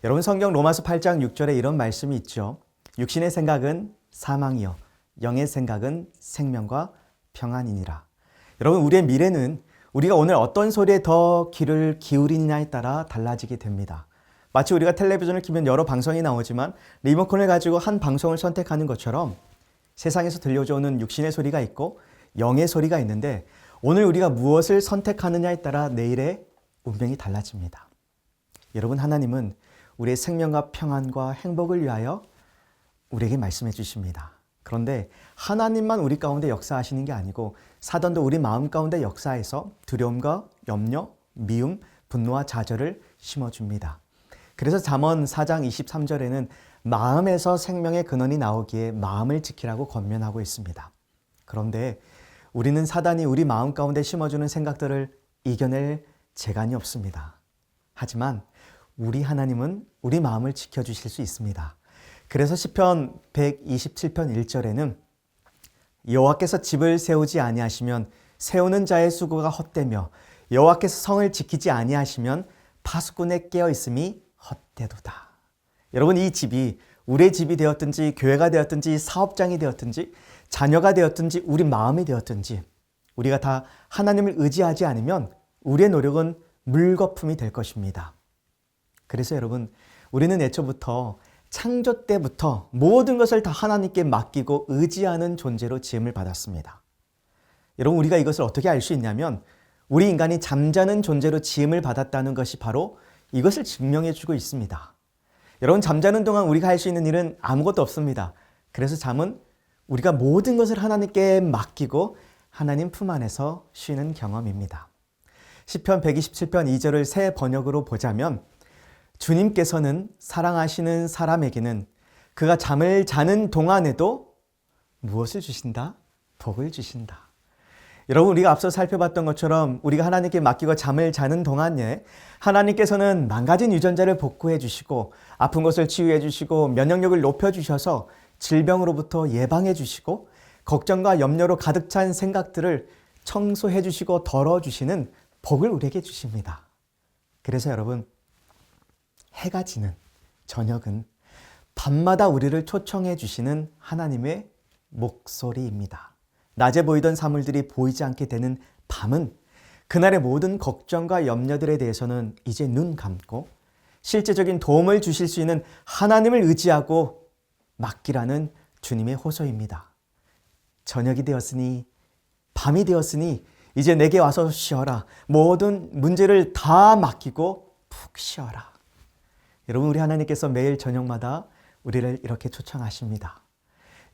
여러분, 성경 로마서 8장 6절에 이런 말씀이 있죠. 육신의 생각은 사망이요 영의 생각은 생명과 평안이니라. 여러분, 우리의 미래는 우리가 오늘 어떤 소리에 더 귀를 기울이느냐에 따라 달라지게 됩니다. 마치 우리가 텔레비전을 켜면 여러 방송이 나오지만 리모컨을 가지고 한 방송을 선택하는 것처럼 세상에서 들려오는 육신의 소리가 있고 영의 소리가 있는데 오늘 우리가 무엇을 선택하느냐에 따라 내일의 운명이 달라집니다. 여러분, 하나님은 우리의 생명과 평안과 행복을 위하여 우리에게 말씀해 주십니다. 그런데 하나님만 우리 가운데 역사하시는 게 아니고 사단도 우리 마음 가운데 역사해서 두려움과 염려, 미움, 분노와 좌절을 심어줍니다. 그래서 잠언 4장 23절에는 마음에서 생명의 근원이 나오기에 마음을 지키라고 권면하고 있습니다. 그런데 우리는 사단이 우리 마음 가운데 심어주는 생각들을 이겨낼 재간이 없습니다. 하지만 우리 하나님은 우리 마음을 지켜주실 수 있습니다. 그래서 시편 127편 1절에는 여호와께서 집을 세우지 아니하시면 세우는 자의 수고가 헛되며 여호와께서 성을 지키지 아니하시면 파수꾼의 깨어 있음이 헛되도다. 여러분, 이 집이 우리의 집이 되었든지 교회가 되었든지 사업장이 되었든지 자녀가 되었든지 우리 마음이 되었든지 우리가 다 하나님을 의지하지 않으면 우리의 노력은 물거품이 될 것입니다. 그래서 여러분, 우리는 애초부터 창조 때부터 모든 것을 다 하나님께 맡기고 의지하는 존재로 지음을 받았습니다. 여러분, 우리가 이것을 어떻게 알 수 있냐면 우리 인간이 잠자는 존재로 지음을 받았다는 것이 바로 이것을 증명해 주고 있습니다. 여러분, 잠자는 동안 우리가 할 수 있는 일은 아무것도 없습니다. 그래서 잠은 우리가 모든 것을 하나님께 맡기고 하나님 품 안에서 쉬는 경험입니다. 시편 127편 2절을 새 번역으로 보자면 주님께서는 사랑하시는 사람에게는 그가 잠을 자는 동안에도 무엇을 주신다? 복을 주신다. 여러분, 우리가 앞서 살펴봤던 것처럼 우리가 하나님께 맡기고 잠을 자는 동안에 하나님께서는 망가진 유전자를 복구해 주시고 아픈 것을 치유해 주시고 면역력을 높여 주셔서 질병으로부터 예방해 주시고 걱정과 염려로 가득 찬 생각들을 청소해 주시고 덜어 주시는 복을 우리에게 주십니다. 그래서 여러분, 해가 지는 저녁은 밤마다 우리를 초청해 주시는 하나님의 목소리입니다. 낮에 보이던 사물들이 보이지 않게 되는 밤은 그날의 모든 걱정과 염려들에 대해서는 이제 눈 감고 실제적인 도움을 주실 수 있는 하나님을 의지하고 맡기라는 주님의 호소입니다. 저녁이 되었으니, 밤이 되었으니 이제 내게 와서 쉬어라. 모든 문제를 다 맡기고 푹 쉬어라. 여러분, 우리 하나님께서 매일 저녁마다 우리를 이렇게 초청하십니다.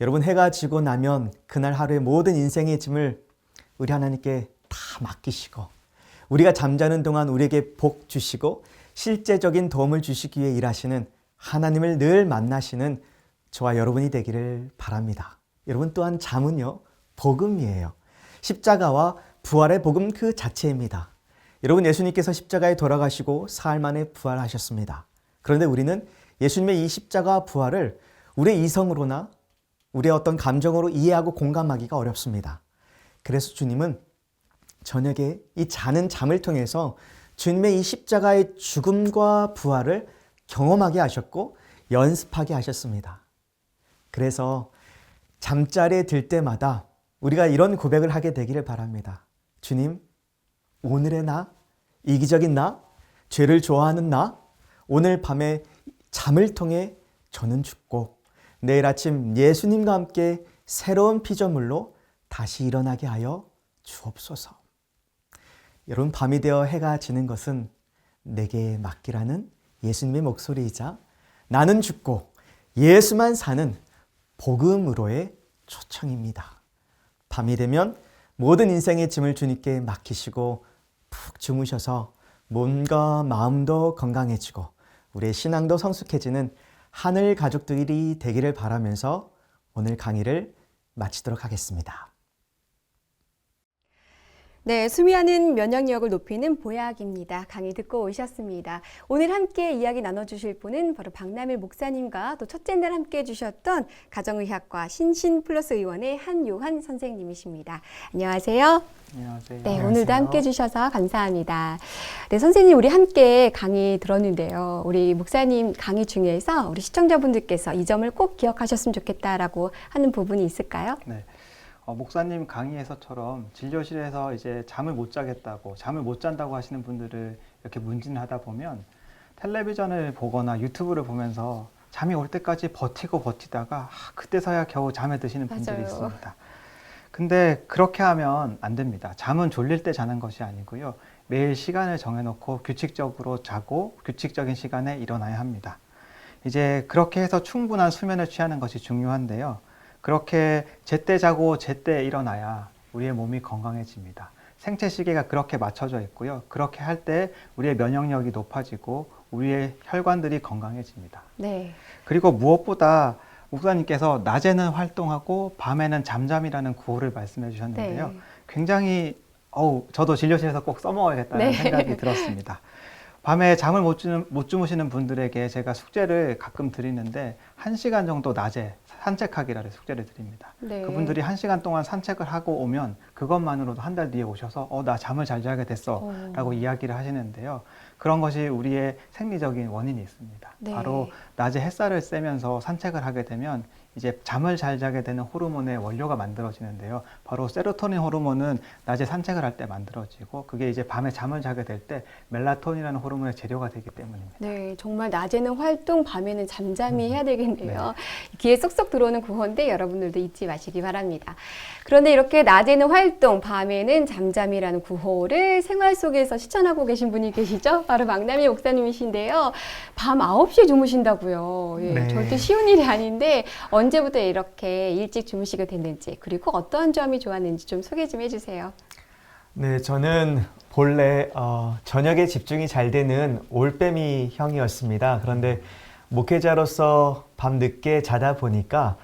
여러분, 해가 지고 나면 그날 하루의 모든 인생의 짐을 우리 하나님께 다 맡기시고 우리가 잠자는 동안 우리에게 복 주시고 실제적인 도움을 주시기 위해 일하시는 하나님을 늘 만나시는 저와 여러분이 되기를 바랍니다. 여러분, 또한 잠은요, 복음이에요. 십자가와 부활의 복음 그 자체입니다. 여러분, 예수님께서 십자가에 돌아가시고 사흘 만에 부활하셨습니다. 그런데 우리는 예수님의 이 십자가 부활을 우리의 이성으로나 우리의 어떤 감정으로 이해하고 공감하기가 어렵습니다. 그래서 주님은 저녁에 이 자는 잠을 통해서 주님의 이 십자가의 죽음과 부활을 경험하게 하셨고 연습하게 하셨습니다. 그래서 잠자리에 들 때마다 우리가 이런 고백을 하게 되기를 바랍니다. 주님, 오늘의 나, 이기적인 나, 죄를 좋아하는 나, 오늘 밤에 잠을 통해 저는 죽고 내일 아침 예수님과 함께 새로운 피조물로 다시 일어나게 하여 주옵소서. 여러분, 밤이 되어 해가 지는 것은 내게 맡기라는 예수님의 목소리이자 나는 죽고 예수만 사는 복음으로의 초청입니다. 밤이 되면 모든 인생의 짐을 주님께 맡기시고 푹 주무셔서 몸과 마음도 건강해지고 우리의 신앙도 성숙해지는 하늘 가족들이 되기를 바라면서 오늘 강의를 마치도록 하겠습니다. 네, 수미하는 면역력을 높이는 보약입니다. 강의 듣고 오셨습니다. 오늘 함께 이야기 나눠주실 분은 바로 박남일 목사님과 또 첫째 날 함께 해주셨던 가정의학과 신신플러스 의원의 한요한 선생님이십니다. 안녕하세요. 안녕하세요. 네, 오늘도 함께 해주셔서 감사합니다. 네, 선생님, 우리 함께 강의 들었는데요. 우리 목사님 강의 중에서 우리 시청자분들께서 이 점을 꼭 기억하셨으면 좋겠다라고 하는 부분이 있을까요? 네. 목사님 강의에서처럼 진료실에서 이제 잠을 못 자겠다고, 잠을 못 잔다고 하시는 분들을 이렇게 문진하다 보면 텔레비전을 보거나 유튜브를 보면서 잠이 올 때까지 버티다가 그때서야 겨우 잠에 드시는 분들이 맞아요. 있습니다. 근데 그렇게 하면 안 됩니다. 잠은 졸릴 때 자는 것이 아니고요. 매일 시간을 정해놓고 규칙적으로 자고 규칙적인 시간에 일어나야 합니다. 이제 그렇게 해서 충분한 수면을 취하는 것이 중요한데요. 그렇게 제때 자고 제때 일어나야 우리의 몸이 건강해집니다. 생체 시계가 그렇게 맞춰져 있고요. 그렇게 할 때 우리의 면역력이 높아지고 우리의 혈관들이 건강해집니다. 네. 그리고 무엇보다 목사님께서 낮에는 활동하고 밤에는 잠잠이라는 구호를 말씀해 주셨는데요. 네. 굉장히 저도 진료실에서 꼭 써먹어야겠다는 네. 생각이 들었습니다. 밤에 잠을 못 주무시는 분들에게 제가 숙제를 가끔 드리는데 1시간 정도 낮에 산책하기라는 숙제를 드립니다. 네. 그분들이 1시간 동안 산책을 하고 오면 그것만으로도 한 달 뒤에 오셔서 나 잠을 잘 자게 됐어 라고 이야기를 하시는데요. 그런 것이 우리의 생리적인 원인이 있습니다. 네. 바로 낮에 햇살을 쐬면서 산책을 하게 되면 이제 잠을 잘 자게 되는 호르몬의 원료가 만들어지는데요. 바로 세로토닌 호르몬은 낮에 산책을 할 때 만들어지고 그게 이제 밤에 잠을 자게 될 때 멜라토닌이라는 호르몬의 재료가 되기 때문입니다. 네, 정말 낮에는 활동, 밤에는 잠잠히 해야 되겠네요. 귀에 쏙쏙 들어오는 구호인데 여러분들도 잊지 마시기 바랍니다. 그런데 이렇게 낮에는 활동, 밤에는 잠잠이라는 구호를 생활 속에서 실천하고 계신 분이 계시죠? 바로 박남일 목사님이신데요. 밤 9시에 주무신다고요. 예, 네. 절대 쉬운 일이 아닌데 언제부터 이렇게 일찍 주무시게 됐는지 그리고 어떠한 점이 좋았는지 좀 소개 좀 해주세요. 네, 저는 본래 저녁에 집중이 잘 되는 올빼미 형이었습니다. 그런데 목회자로서 밤 늦게 자다 보니까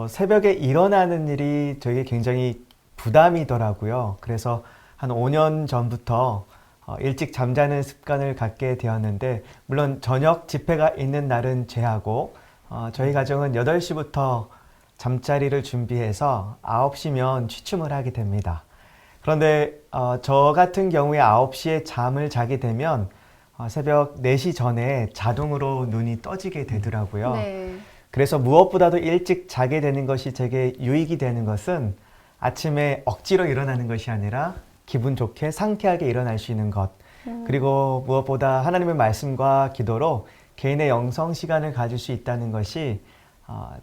새벽에 일어나는 일이 되게 굉장히 부담이더라고요. 그래서 한 5년 전부터 일찍 잠자는 습관을 갖게 되었는데, 물론 저녁 집회가 있는 날은 제하고 저희 가정은 8시부터 잠자리를 준비해서 9시면 취침을 하게 됩니다. 그런데 저 같은 경우에 9시에 잠을 자게 되면 새벽 4시 전에 자동으로 눈이 떠지게 되더라고요. 네. 그래서 무엇보다도 일찍 자게 되는 것이 제게 유익이 되는 것은 아침에 억지로 일어나는 것이 아니라 기분 좋게 상쾌하게 일어날 수 있는 것, 그리고 무엇보다 하나님의 말씀과 기도로 개인의 영성 시간을 가질 수 있다는 것이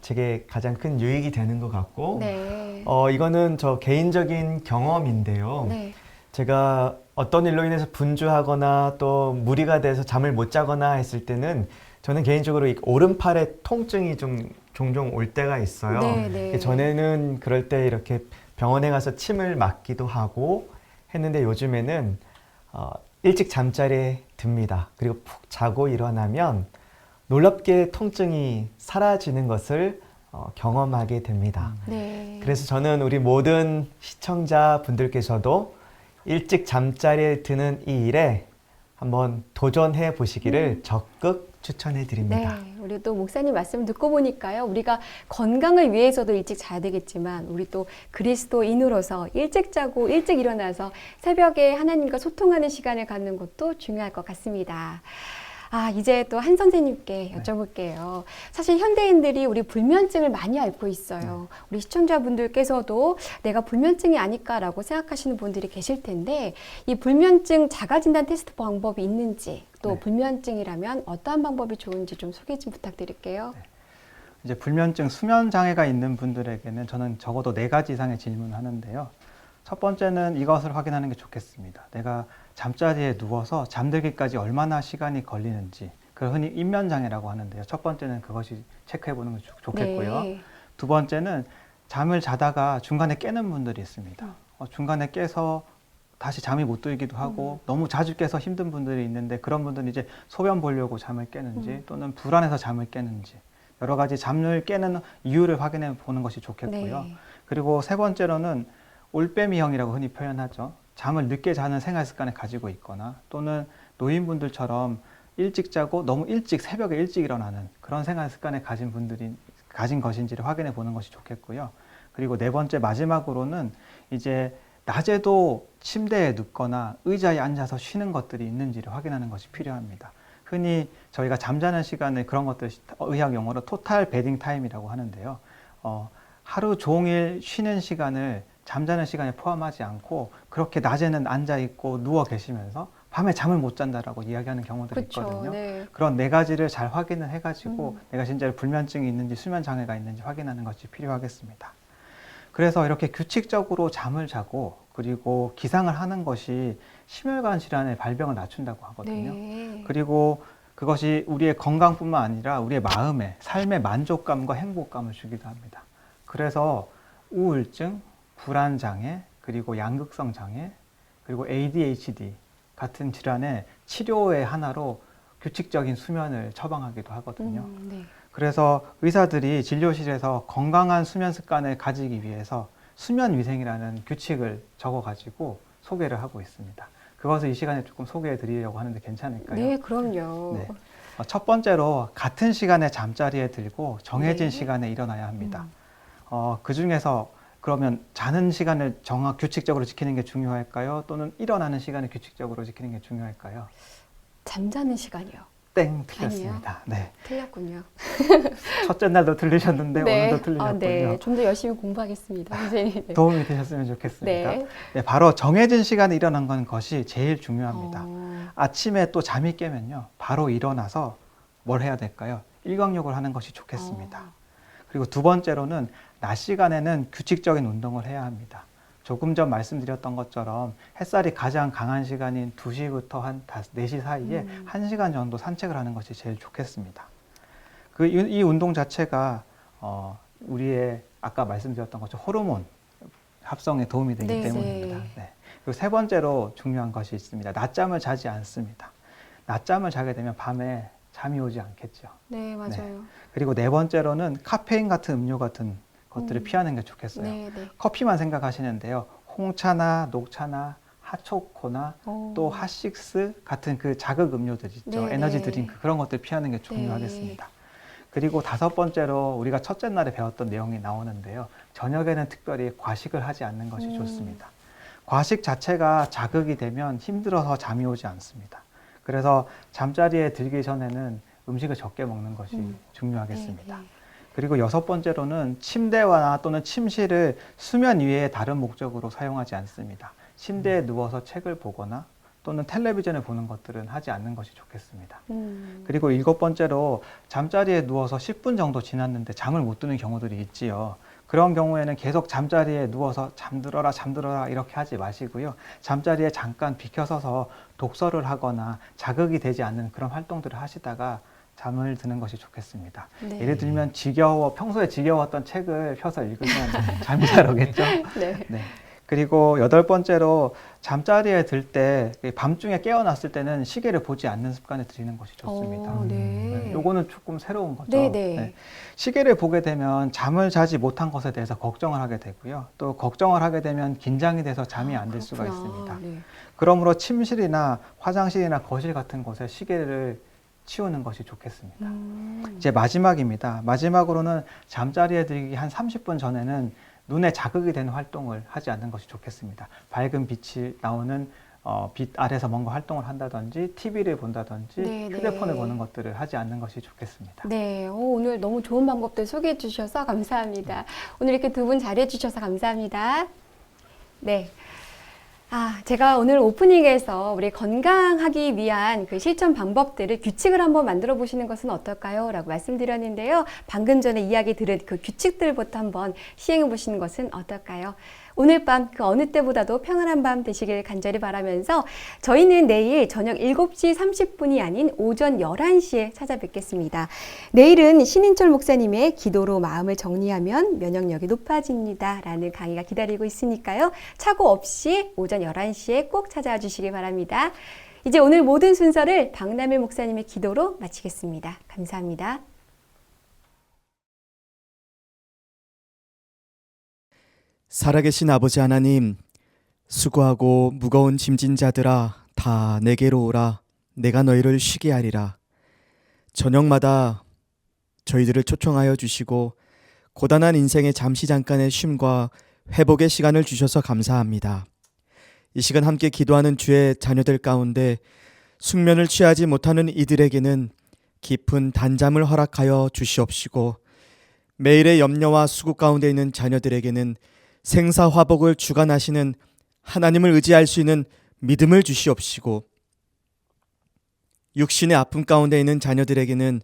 제게 가장 큰 유익이 되는 것 같고, 네. 이거는 저 개인적인 경험인데요. 네. 제가 어떤 일로 인해서 분주하거나 또 무리가 돼서 잠을 못 자거나 했을 때는 저는 개인적으로 이 오른팔에 통증이 좀 종종 올 때가 있어요. 네, 네. 전에는 그럴 때 이렇게 병원에 가서 침을 맞기도 하고 했는데 요즘에는 일찍 잠자리에 듭니다. 그리고 푹 자고 일어나면 놀랍게 통증이 사라지는 것을 경험하게 됩니다. 네. 그래서 저는 우리 모든 시청자분들께서도 일찍 잠자리에 드는 이 일에 한번 도전해 보시기를 적극 추천해 드립니다. 네, 우리 또 목사님 말씀 듣고 보니까요. 우리가 건강을 위해서도 일찍 자야 되겠지만 우리 또 그리스도인으로서 일찍 자고 일찍 일어나서 새벽에 하나님과 소통하는 시간을 갖는 것도 중요할 것 같습니다. 이제 또 한 선생님께 여쭤볼게요. 사실 현대인들이 우리 불면증을 많이 앓고 있어요. 우리 시청자분들께서도 내가 불면증이 아닐까라고 생각하시는 분들이 계실 텐데 이 불면증 자가진단 테스트 방법이 있는지 또 불면증이라면 어떠한 방법이 좋은지 좀 소개 좀 부탁드릴게요. 이제 불면증, 수면 장애가 있는 분들에게는 저는 적어도 4가지 이상의 질문을 하는데요. 첫 번째는 이것을 확인하는 게 좋겠습니다. 내가 잠자리에 누워서 잠들기까지 얼마나 시간이 걸리는지, 그걸 흔히 입면장애라고 하는데요. 첫 번째는 그것이 체크해 보는 게 좋겠고요. 네. 두 번째는 잠을 자다가 중간에 깨는 분들이 있습니다. 중간에 깨서 다시 잠이 못 들기도 하고 너무 자주 깨서 힘든 분들이 있는데 그런 분들은 이제 소변 보려고 잠을 깨는지 또는 불안해서 잠을 깨는지 여러 가지 잠을 깨는 이유를 확인해 보는 것이 좋겠고요. 네. 그리고 세 번째로는 올빼미형이라고 흔히 표현하죠. 잠을 늦게 자는 생활 습관을 가지고 있거나 또는 노인분들처럼 일찍 자고 너무 일찍 새벽에 일찍 일어나는 그런 생활 습관을 가진 것인지를 확인해 보는 것이 좋겠고요. 그리고 네 번째 마지막으로는 이제 낮에도 침대에 눕거나 의자에 앉아서 쉬는 것들이 있는지를 확인하는 것이 필요합니다. 흔히 저희가 잠자는 시간을 그런 것들 의학 용어로 토탈 베딩 타임이라고 하는데요. 하루 종일 쉬는 시간을 잠자는 시간에 포함하지 않고 그렇게 낮에는 앉아 있고 누워 계시면서 밤에 잠을 못 잔다라고 이야기하는 경우들이 그쵸, 있거든요. 네. 그런 4가지를 잘 확인을 해가지고 내가 진짜로 불면증이 있는지 수면 장애가 있는지 확인하는 것이 필요하겠습니다. 그래서 이렇게 규칙적으로 잠을 자고 그리고 기상을 하는 것이 심혈관 질환의 발병을 낮춘다고 하거든요. 네. 그리고 그것이 우리의 건강뿐만 아니라 우리의 마음에 삶의 만족감과 행복감을 주기도 합니다. 그래서 우울증, 불안장애, 그리고 양극성 장애, 그리고 ADHD 같은 질환의 치료의 하나로 규칙적인 수면을 처방하기도 하거든요. 네. 그래서 의사들이 진료실에서 건강한 수면 습관을 가지기 위해서 수면 위생이라는 규칙을 적어가지고 소개를 하고 있습니다. 그것을 이 시간에 조금 소개해 드리려고 하는데 괜찮을까요? 네, 그럼요. 네. 첫 번째로 같은 시간에 잠자리에 들고 정해진 네. 시간에 일어나야 합니다. 그 중에서 그러면 자는 시간을 규칙적으로 지키는 게 중요할까요? 또는 일어나는 시간을 규칙적으로 지키는 게 중요할까요? 잠자는 시간이요. 땡, 틀렸습니다. 네. 틀렸군요. 첫째 날도 틀리셨는데 오늘도 틀리셨군요. 네. 좀 더 열심히 공부하겠습니다, 선생님. 네. 도움이 되셨으면 좋겠습니다. 네. 네, 바로 정해진 시간에 일어나는 것이 제일 중요합니다. 아침에 또 잠이 깨면요. 바로 일어나서 뭘 해야 될까요? 일광욕을 하는 것이 좋겠습니다. 그리고 두 번째로는 낮 시간에는 규칙적인 운동을 해야 합니다. 조금 전 말씀드렸던 것처럼 햇살이 가장 강한 시간인 2시부터 한 4시 사이에 1시간 정도 산책을 하는 것이 제일 좋겠습니다. 이 운동 자체가 우리의 아까 말씀드렸던 것처럼 호르몬 합성에 도움이 되기 때문입니다. 네. 그리고 세 번째로 중요한 것이 있습니다. 낮잠을 자지 않습니다. 낮잠을 자게 되면 밤에 잠이 오지 않겠죠. 네, 맞아요. 네. 그리고 네 번째로는 카페인 같은 음료 같은 것들을 피하는 게 좋겠어요. 네, 네. 커피만 생각하시는데요. 홍차나 녹차나 핫초코나 또 핫식스 같은 그 자극 음료들 있죠. 네, 에너지 네. 드링크 그런 것들 피하는 게 중요하겠습니다. 그리고 다섯 번째로 우리가 첫째 날에 배웠던 내용이 나오는데요. 저녁에는 특별히 과식을 하지 않는 것이 좋습니다. 과식 자체가 자극이 되면 힘들어서 잠이 오지 않습니다. 그래서 잠자리에 들기 전에는 음식을 적게 먹는 것이 중요하겠습니다. 네, 네. 그리고 여섯 번째로는 침대와 또는 침실을 수면 위에 다른 목적으로 사용하지 않습니다. 침대에 누워서 책을 보거나 또는 텔레비전을 보는 것들은 하지 않는 것이 좋겠습니다. 그리고 일곱 번째로 잠자리에 누워서 10분 정도 지났는데 잠을 못 드는 경우들이 있지요. 그런 경우에는 계속 잠자리에 누워서 잠들어라 이렇게 하지 마시고요. 잠자리에 잠깐 비켜서서 독서를 하거나 자극이 되지 않는 그런 활동들을 하시다가 잠을 드는 것이 좋겠습니다. 네. 예를 들면 평소에 지겨웠던 책을 펴서 읽으면 잠이 잘 오겠죠? 네. 네. 그리고 8번째로 잠자리에 들 때 밤중에 깨어났을 때는 시계를 보지 않는 습관을 들이는 것이 좋습니다. 네. 요거는 조금 새로운 거죠. 네네. 시계를 보게 되면 잠을 자지 못한 것에 대해서 걱정을 하게 되고요. 또 걱정을 하게 되면 긴장이 돼서 잠이 안 들 수가 그렇구나. 있습니다. 네. 그러므로 침실이나 화장실이나 거실 같은 곳에 시계를 치우는 것이 좋겠습니다. 이제 마지막입니다. 마지막으로는 잠자리에 들기 한 30분 전에는 눈에 자극이 되는 활동을 하지 않는 것이 좋겠습니다. 밝은 빛이 나오는 빛 아래서 뭔가 활동을 한다든지 TV를 본다든지 네네. 휴대폰을 보는 것들을 하지 않는 것이 좋겠습니다. 네, 오늘 너무 좋은 방법들 소개해 주셔서 감사합니다. 오늘 이렇게 두 분 자리해 주셔서 감사합니다. 네. 제가 오늘 오프닝에서 우리 건강하기 위한 그 실천 방법들을 규칙을 한번 만들어 보시는 것은 어떨까요? 라고 말씀드렸는데요. 방금 전에 이야기 들은 그 규칙들부터 한번 시행해 보시는 것은 어떨까요? 오늘 밤 그 어느 때보다도 평안한 밤 되시길 간절히 바라면서 저희는 내일 저녁 7시 30분이 아닌 오전 11시에 찾아뵙겠습니다. 내일은 신인철 목사님의 기도로 마음을 정리하면 면역력이 높아집니다. 라는 강의가 기다리고 있으니까요. 착오 없이 오전 11시에 꼭 찾아와 주시기 바랍니다. 이제 오늘 모든 순서를 박남일 목사님의 기도로 마치겠습니다. 감사합니다. 살아계신 아버지 하나님, 수고하고 무거운 짐진 자들아 다 내게로 오라. 내가 너희를 쉬게 하리라. 저녁마다 저희들을 초청하여 주시고 고단한 인생의 잠시 잠깐의 쉼과 회복의 시간을 주셔서 감사합니다. 이 시간 함께 기도하는 주의 자녀들 가운데 숙면을 취하지 못하는 이들에게는 깊은 단잠을 허락하여 주시옵시고, 매일의 염려와 수고 가운데 있는 자녀들에게는 생사화복을 주관하시는 하나님을 의지할 수 있는 믿음을 주시옵시고, 육신의 아픔 가운데 있는 자녀들에게는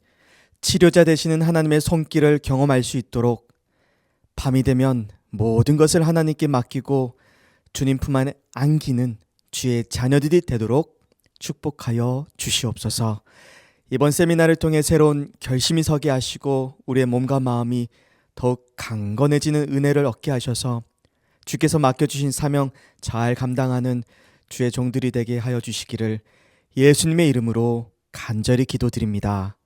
치료자 되시는 하나님의 손길을 경험할 수 있도록 밤이 되면 모든 것을 하나님께 맡기고 주님 품 안에 안기는 주의 자녀들이 되도록 축복하여 주시옵소서. 이번 세미나를 통해 새로운 결심이 서게 하시고 우리의 몸과 마음이 더욱 강건해지는 은혜를 얻게 하셔서 주께서 맡겨주신 사명 잘 감당하는 주의 종들이 되게 하여 주시기를 예수님의 이름으로 간절히 기도드립니다.